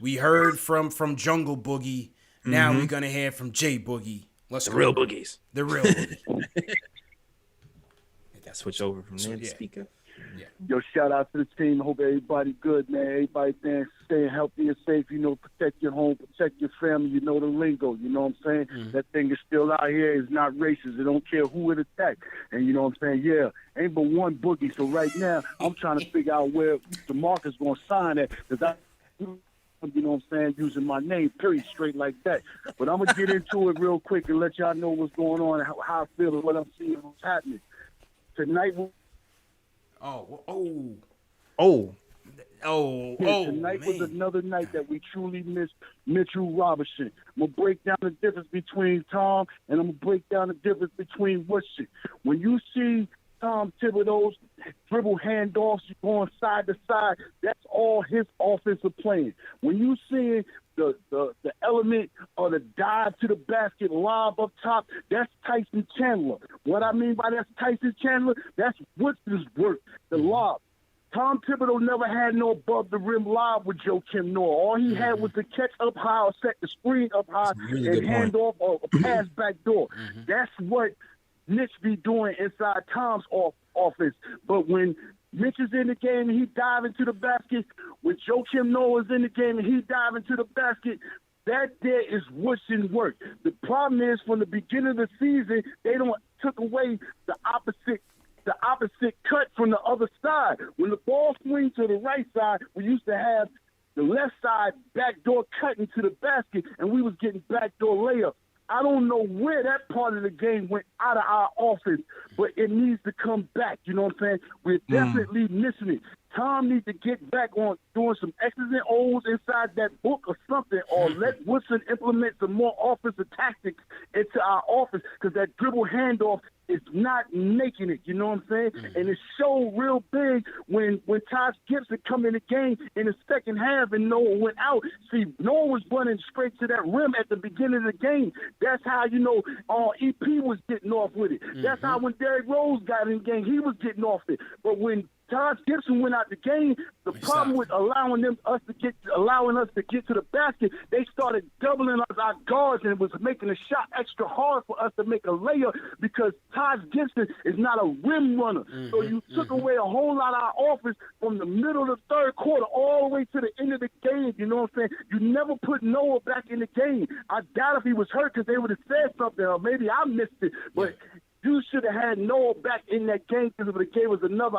We heard from Jungle Boogie. Now we're gonna hear from J Boogie. Let's The go. real boogies. The real boogie. I got to switch over from there to speaker. Yeah. Yo, shout out to the team. Hope everybody good, man. Everybody staying healthy and safe. You know, protect your home, protect your family. You know the lingo. You know what I'm saying? That thing is still out here. It's not racist. It don't care who it attacks. And you know what I'm saying? Yeah, ain't but one boogie. So right now, I'm trying to figure out where DeMarcus going to sign at. Because you know what I'm saying, using my name, period, straight like that. But I'm going to get into it real quick and let y'all know what's going on and how I feel and what I'm seeing, what's happening. Tonight, tonight was another night that we truly missed Mitchell Robinson. I'm going to break down the difference between Tom and I'm going to break down the difference between Woodson. When you see Tom Thibodeau's dribble handoffs going side to side, that's all his offensive playing. When you see the element of the dive to the basket, lob up top, that's Tyson Chandler. What I mean by that's Tyson Chandler, that's Woodson's work, the lob. Tom Thibodeau never had no above-the-rim lob with Joakim Noah. All he had was the catch up high or set the screen up high and hand off or pass back door. That's what Mitch be doing inside Tom's offense. But when Mitch is in the game and he dive into the basket, when Joakim Noah is in the game and he dive into the basket, that there is Woodson work. The problem is from the beginning of the season, they took away the opposite cut from the other side. When the ball swings to the right side, we used to have the left side backdoor cut into the basket, and we was getting backdoor layups. I don't know where that part of the game went out of our offense, but it needs to come back. You know what I'm saying? We're definitely missing it. Tom needs to get back on doing some X's and O's inside that book or something, or let Woodson implement some more offensive tactics into our offense, because that dribble handoff is not making it. You know what I'm saying? And it showed real big when Taj Gibson come in the game in the second half and Noah went out. See, Noah was running straight to that rim at the beginning of the game. That's how, you know, EP was getting off with it. That's how when Derrick Rose got in the game, he was getting off it. But when Taj Gibson went out the game, the problem with allowing us to get to the basket, they started doubling us our guards, and it was making the shot extra hard for us to make a layup because Taj Gibson is not a rim runner. So you took away a whole lot of our offense from the middle of the third quarter all the way to the end of the game. You know what I'm saying? You never put Noah back in the game. I doubt if he was hurt because they would have said something, or maybe I missed it. But you should have had Noah back in that game because it would have gave us another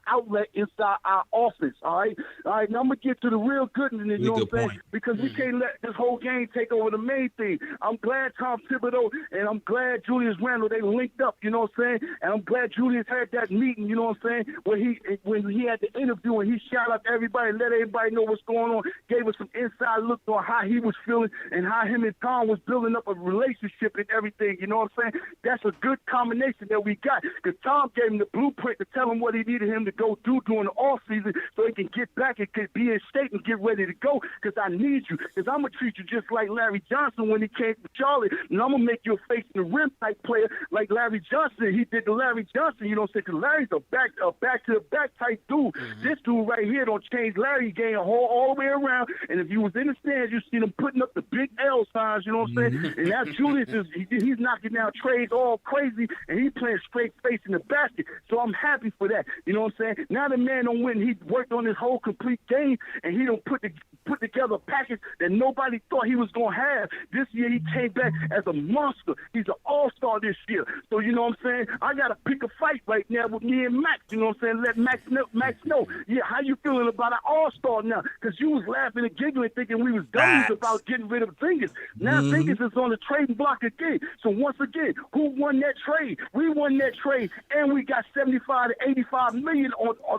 outlet inside our offense, all right? All right, now I'm going to get to the real good in it, you know what I'm saying? Because we can't let this whole game take over the main thing. I'm glad Tom Thibodeau and I'm glad Julius Randle, they linked up, you know what I'm saying? And I'm glad Julius had that meeting, you know what I'm saying, when he had the interview and he shouted out to everybody, let everybody know what's going on, gave us some inside look on how he was feeling and how him and Tom was building up a relationship and everything, you know what I'm saying? That's a good combination that we got, because Tom gave him the blueprint to tell him what he needed him to go do during the off season so he can get back and could be in shape and get ready to go, because I need you, because I'm going to treat you just like Larry Johnson when he came to Charlotte, and I'm going to make you a face in the rim type player like Larry Johnson. He did to Larry Johnson, you know what I'm saying, because Larry's a back to the back type dude. This dude right here don't change Larry's game all the way around, and if you was in the stands, you see him putting up the big L signs, you know what I'm saying, and now Julius he's knocking down trades all crazy, and he playing straight face in the basket. So I'm happy for that. You know what I'm saying? Now the man don't win. He worked on his whole complete game, and he don't put together a package that nobody thought he was going to have. This year he came back as a monster. He's an all-star this year. So you know what I'm saying? I got to pick a fight right now with me and Max. You know what I'm saying? Let Max know. Yeah, how you feeling about an all-star now? Because you was laughing and giggling thinking we was dummies about getting rid of Fingers. Now Fingers is on the trading block again. So once again, who won that trade? We won that trade, and we got 75 to 85 million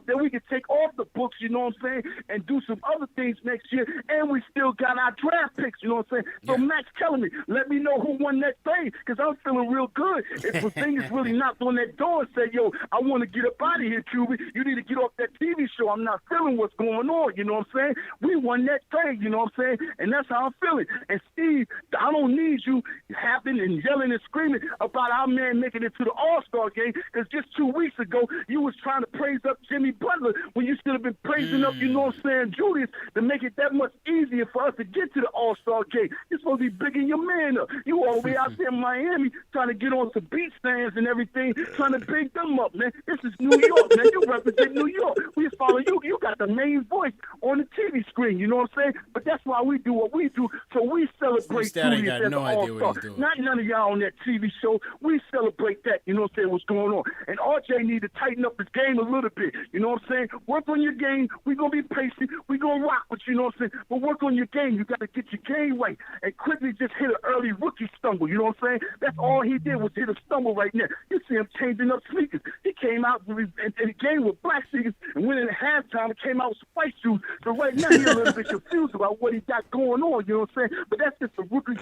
that we can take off the books, you know what I'm saying, and do some other things next year, and we still got our draft picks, you know what I'm saying? So Max telling me, let me know who won that trade, because I'm feeling real good. If the thing is really knocked on that door and said, yo, I want to get up out of here, QB, you need to get off that TV show. I'm not feeling what's going on, you know what I'm saying? We won that trade, you know what I'm saying? And that's how I'm feeling. And Steve, I don't need you. happing and yelling and screaming about our man making it to the All-Star game, because just 2 weeks ago, you was trying to praise up Jimmy Butler when you should have been praising up, you know what I'm saying, Julius, to make it that much easier for us to get to the All-Star game. You're supposed to be bigging your man up. You all the way out there in Miami trying to get on some beach stands and everything, trying to big them up, man. This is New York, man. You represent New York. We follow you. You got the main voice on the TV screen, you know what I'm saying? But that's why we do what we do. So we celebrate Julius as an All-Star. Not none of y'all on that TV show. We celebrate that, you know what I'm saying, what's going on. And RJ need to tighten up his game a little bit, you know what I'm saying? Work on your game. We're going to be patient. We're going to rock with you, know what I'm saying? But work on your game. You got to get your game right. And quickly just hit an early rookie stumble, you know what I'm saying? That's all he did was hit a stumble right now. You see him changing up sneakers. He came out in the game with black sneakers and went in halftime and came out with spice shoes. So right now he's a little bit confused about what he got going on, you know what I'm saying? But that's just a rookie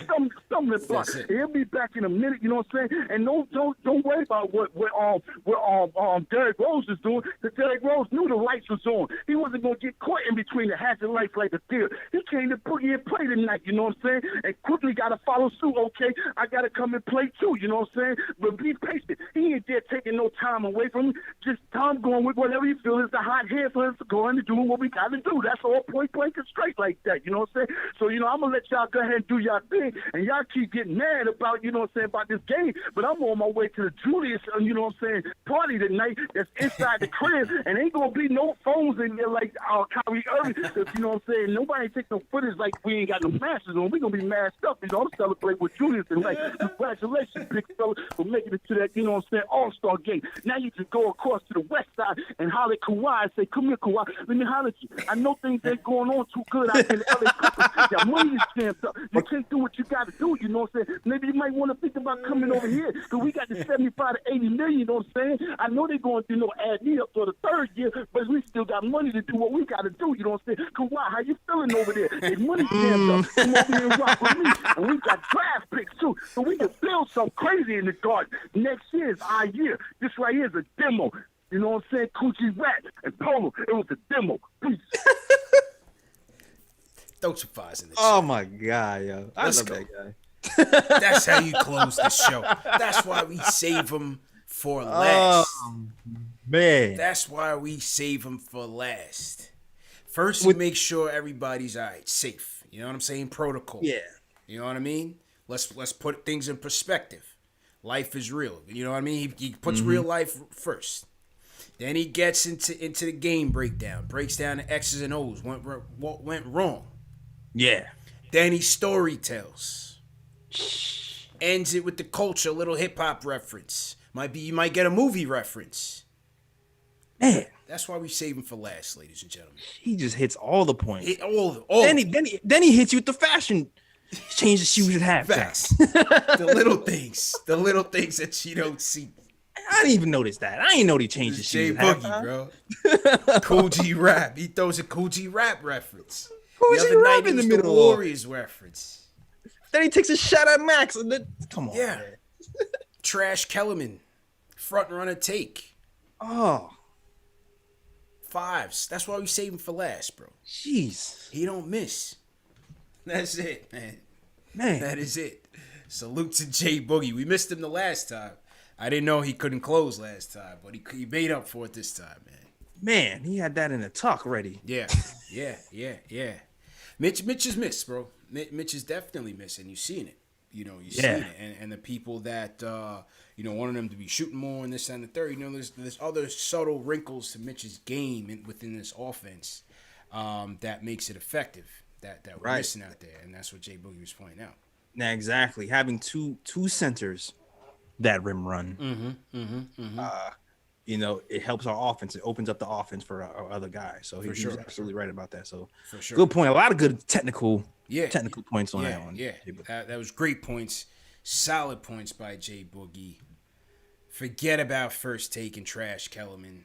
stumbling block. He'll be back in a minute, you know what I'm saying? And don't worry about what Derrick Rose is doing, because Derrick Rose knew the lights was on. He wasn't going to get caught in between the hatch and lights like a deer. He came to Boogie and play tonight, you know what I'm saying? And quickly got to follow suit, okay? I got to come and play too, you know what I'm saying? But be patient. He ain't there taking no time away from him. Just Tom going with whatever he feels is the hot hand for us to go in and do what we got to do. That's all, point blank and straight like that, you know what I'm saying? So, you know, I'm going to let y'all go ahead and do y'all thing, and y'all keep getting mad about, you know what I'm saying, about this game, but I'm on my way to the Julius, you know what I'm saying, party tonight that's inside the crib, and ain't going to be no phones in there like Kyrie Irving, because, you know what I'm saying, nobody take no footage like we ain't got no masks on. We going to be masked up, you know, I'm celebrating with Julius tonight. Congratulations, big fella, for making it to that, you know what I'm saying, All-Star game. Now you can go across to the west side and holler at Kawhi and say, come here, Kawhi, let me holler at you. I know things ain't going on too good out in the LA Clippers. Your money is jammed up. You can't do what you got to do, you know what I'm saying? Maybe you might want to think about coming over here, because we got the 75 to 80 million, you know what I'm saying? I know they're going to, you know, add me up for the third year, but we still got money to do what we got to do, you know what I'm saying? Kawhi, how you feeling over there? Hey, money jammed up. Come over here and rock with me. And we got draft picks, too, so we can build something crazy in the garden. Next year is our year. This right here is a demo. You know what I'm saying? Coochie Rat and Polo. It was a demo. Peace. Throw some fires in the Oh, my God, yo. I love that guy. That's how you close the show. That's why we save them for last. Oh, man. That's why we save them for last. First, we make sure everybody's all right, safe. You know what I'm saying? Protocol. Yeah. You know what I mean? Let's put things in perspective. Life is real. You know what I mean? He puts real life first. Then he gets into the game breakdown. Breaks down the X's and O's. What went wrong. Yeah. Then he story tells. Ends it with the culture, a little hip-hop reference. You might get a movie reference. Man. That's why we save him for last, ladies and gentlemen. He just hits all the points. All. Then he hits you with the fashion. Change the shoes at halftime. Facts. The little things that you don't see. I didn't even notice that. I didn't know he changed his shoes Jay at Boogie, halftime. bro. Cool G Rap. He throws a Cool G Rap reference. Cool The G other Rap night in the it was middle. the Warriors reference. Then he takes a shot at Max. Come on. Yeah. Man. Trash Kellerman. Front runner take. Oh. Fives. That's why we save him for last, bro. Jeez. He don't miss. That's it, man. That is it. Salute to Jay Boogie. We missed him the last time. I didn't know he couldn't close last time, but he made up for it this time, man. Man, he had that in a tuck ready. Yeah. Mitch is missed, bro. Mitch is definitely missing. You've seen it. You know, you've seen it. And the people that, wanted him to be shooting more and this and the third, there's other subtle wrinkles to Mitch's game within this offense that makes it effective, that we're missing out there. And that's what Jay Boogie was pointing out. Now, exactly. Having two centers that rim run, it helps our offense. It opens up the offense for our other guys. So he's absolutely right about that. So for sure. Good point. A lot of good technical points on that one. Yeah, that was great points. Solid points by Jay Boogie. Forget about First Take and Trash Kellerman.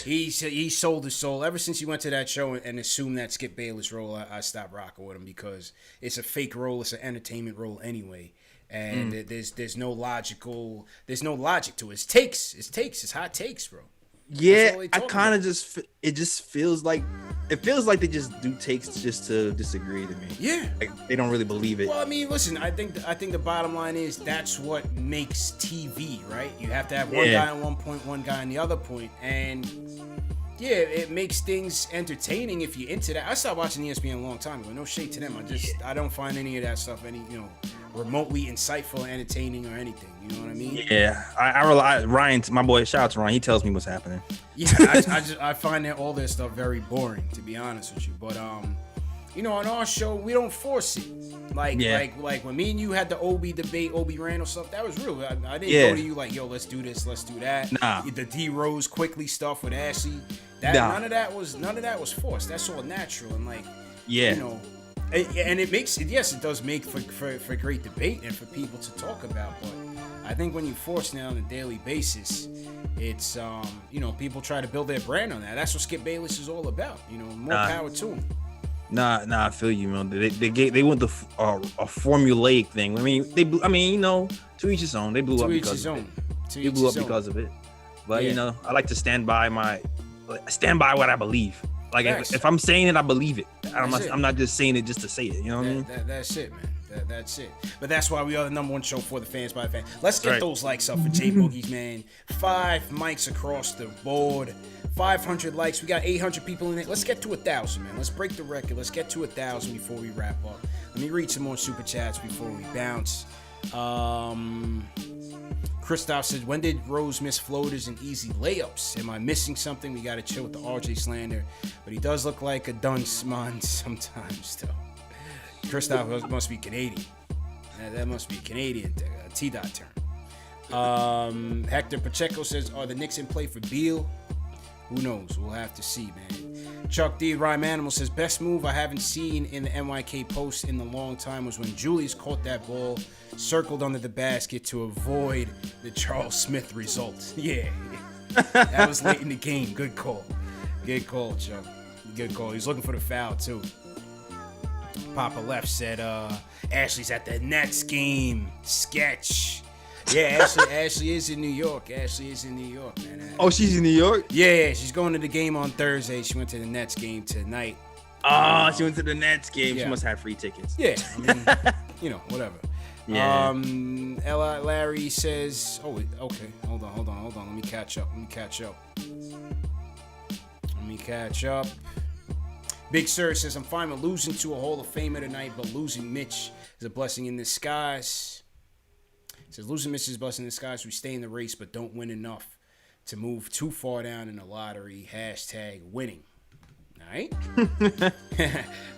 He sold his soul. Ever since he went to that show and assumed that Skip Bayless role, I stopped rocking with him because it's a fake role. It's an entertainment role anyway. And there's no logic to it. It's takes. It's hot takes, bro. Yeah, I kind of it just feels like they just do takes just to disagree to me. Yeah, like they don't really believe it. Well, I mean, listen, I think the bottom line is that's what makes TV, right? You have to have one guy on one point, one guy on the other point, and yeah, it makes things entertaining if you're into that. I stopped watching ESPN a long time ago. No shade to them. I don't find any of that stuff remotely insightful, or entertaining, or anything. You know what I mean? Yeah, I rely Ryan, my boy. Shout out to Ryan. He tells me what's happening. Yeah, I find that all their stuff very boring, to be honest with you. But on our show we don't force it. Like when me and you had the Obi debate, Obi Randle stuff, that was real. I didn't go to you like, yo, let's do this, let's do that. Nah. The D Rose quickly stuff with Ashley. None of that was forced. That's all natural and and it makes it. Yes, it does make for great debate and for people to talk about. But I think when you force it on a daily basis, it's people try to build their brand on that. That's what Skip Bayless is all about. More power to him. Nah, I feel you, man. They went the a formulaic thing. To each his own. They blew up because of it. They blew up because of it. But I like to stand by what I believe. Like if I'm saying it, I believe it. I'm not just saying it just to say it. You know what I mean? That's it, man. That's it. But that's why we are the number one show for the fans by the fans. Let's get those likes up for J Boogies, man. 5 mics across the board. 500 likes. We got 800 people in it. Let's get to 1,000, man. Let's break the record. Let's get to 1,000 before we wrap up. Let me read some more super chats before we bounce. Christoph said, when did Rose miss floaters and easy layups? Am I missing something? We got to chill with the RJ slander. But he does look like a dunce man sometimes, though. Christoph must be Canadian. That must be Canadian, T-dot term. Hector Pacheco says, are the Knicks in play for Beal? Who knows? We'll have to see, man. Chuck D. Rhyme Animal says, best move I haven't seen in the NYK post in a long time was when Julius caught that ball, circled under the basket to avoid the Charles Smith result. Yeah. That was late in the game. Good call. Good call, Chuck. Good call. He's looking for the foul, too. Papa Left said, Ashley's at the Nets game. Sketch. Yeah, Ashley is in New York. Man. Oh, she's in New York? Yeah, she's going to the game on Thursday. She went to the Nets game tonight. Oh, she went to the Nets game. Yeah. She must have free tickets. Yeah, whatever. Yeah. Larry says, oh, okay, hold on. Let me catch up. Big Sir says, I'm fine with losing to a Hall of Famer tonight, but losing Mitch is a blessing in disguise. Says, losing Mitch is a blessing in disguise. We stay in the race, but don't win enough to move too far down in the lottery. #winning. All right?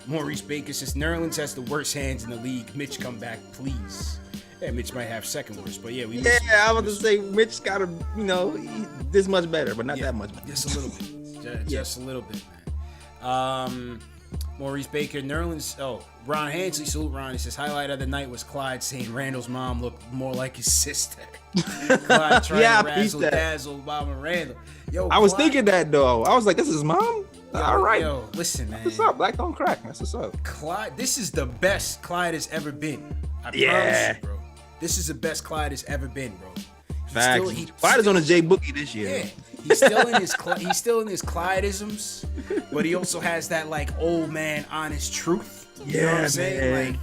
Maurice Baker says, Nerlens has the worst hands in the league. Mitch, come back, please. Yeah, Mitch might have second worst, but yeah. I was going to say, Mitch got to, this much better, but not that much better. Just a little bit. Just a little bit, man. Maurice Baker, Nerlens, Ron Hansley, salute Ron. He says, highlight of the night was Clyde saying Randall's mom looked more like his sister. Clyde trying to razzle-dazzle Bob and Randall. Yo, I was thinking that, though. I was like, this is mom? All right. Yo, listen, man. What's up? Black don't crack. That's what's up. Clyde, this is the best Clyde has ever been. I promise you, bro. This is the best Clyde has ever been, bro. Clyde is on a J Boogie this year. Yeah. He's still in his Clydeisms, but he also has that like old man honest truth. You know what I'm saying? Man. Like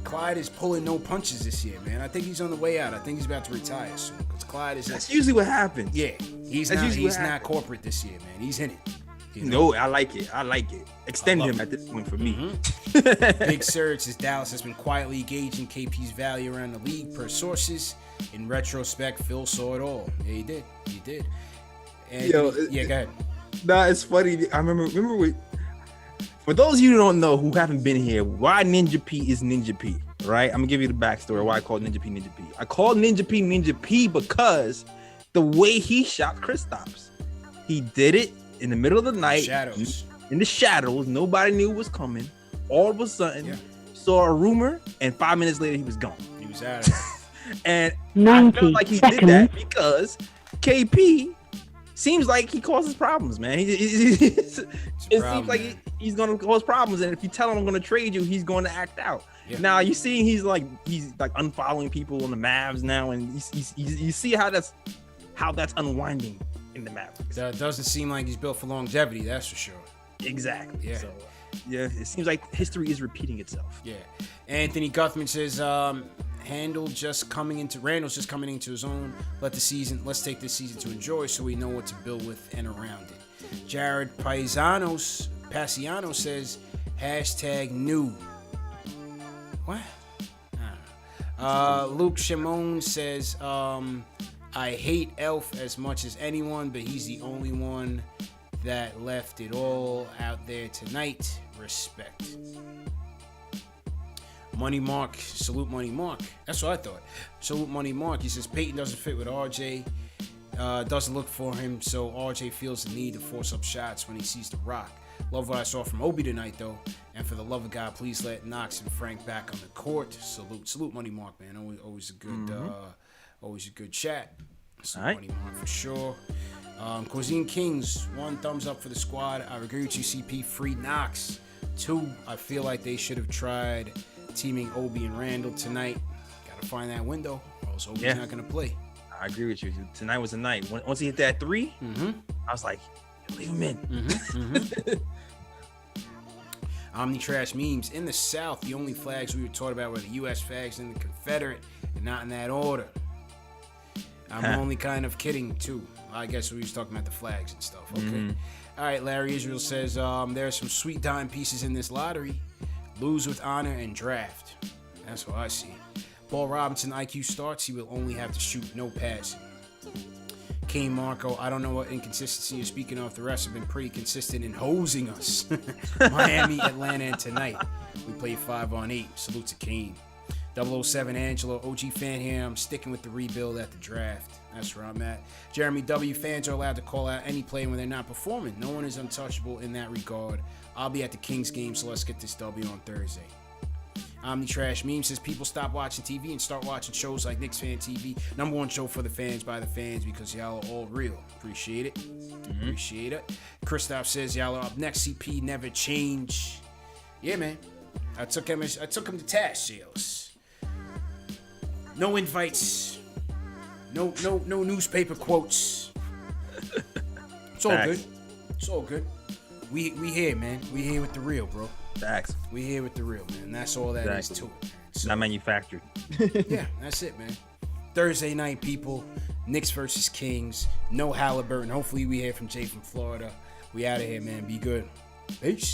Clyde is pulling no punches this year, man. I think he's on the way out. I think he's about to retire soon. Because Clyde is That's usually what happens. Yeah. He's not corporate this year, man. He's in it. No, I like it. Extend him at this point for me. Big Surge says Dallas has been quietly gauging KP's value around the league per sources. In retrospect, Phil saw it all. Yeah, he did. And go ahead. Nah, it's funny. I remember for those of you who don't know, who haven't been here, why Ninja P is Ninja P, right? I'm gonna give you the backstory why I call Ninja P Ninja P. I call Ninja P because the way he shot Kristaps. He did it in the middle of the night. In the shadows. Nobody knew it was coming. All of a sudden, saw a rumor, and 5 minutes later, he was gone. He was out of there. And I felt like he did that because KP seems like he causes problems, man. It seems like he's going to cause problems, and if you tell him I'm going to trade you, he's going to act out. Yeah. Now you see he's like unfollowing people on the Mavs now, and you see how that's unwinding in the Mavericks. That doesn't seem like he's built for longevity, that's for sure. Exactly. Yeah. So, yeah, it seems like history is repeating itself. Yeah. Anthony Guthman says, Randle's just coming into his own. Let's take this season to enjoy so we know what to build with and around it. Jared Pasiano says, #new. What? Luke Shimon says, I hate Elf as much as anyone, but he's the only one that left it all out there tonight. Respect. Money Mark, salute Money Mark. That's what I thought. Salute Money Mark. He says Payton doesn't fit with RJ. Doesn't look for him, so RJ feels the need to force up shots when he sees the rock. Love what I saw from Obi tonight, though. And for the love of God, please let Knox and Frank back on the court. Salute Money Mark, man. Always a good chat. Salute Money Mark for sure. Cuisine Kings, 1 thumbs up for the squad. I agree with you, CP. Free Knox. 2, I feel like they should have tried teaming Obi and Randle tonight. Gotta find that window, or else Obi's not gonna play. I agree with you. Tonight was the night. Once he hit that 3, I was like, leave him in. Omni Trash Memes. In the South, the only flags we were taught about were the U.S. flags and the Confederate, and not in that order. I'm only kind of kidding, too. I guess we was talking about the flags and stuff. Okay. All right, Larry Israel says, there are some sweet dime pieces in this lottery. Lose with honor and draft. That's what I see. Paul Robinson IQ starts. He will only have to shoot, no passing. Kane Marco, I don't know what inconsistency you're speaking of. The refs have been pretty consistent in hosing us. Miami, Atlanta, and tonight. We played 5-on-8. Salute to Kane. 007 Angelo, OG fan here. I'm sticking with the rebuild at the draft. That's where I'm at. Jeremy W. Fans are allowed to call out any player when they're not performing. No one is untouchable in that regard. I'll be at the Kings game, so let's get this W on Thursday. Omni Trash Meme says people stop watching TV and start watching shows like KnicksFanTV. Number 1 show for the fans by the fans because y'all are all real. Appreciate it. Appreciate it. Christoph says y'all are up next. CP never change. Yeah, man. I took him to task, sales. No invites. No newspaper quotes. It's all good. It's all good. We here, man. We here with the real, bro. Facts. We here with the real, man. And that's all that is to it, man. So, not manufactured. Yeah, that's it, man. Thursday night, people. Knicks versus Kings. No Halliburton. Hopefully we hear from Jay from Florida. We out of here, man. Be good. Peace.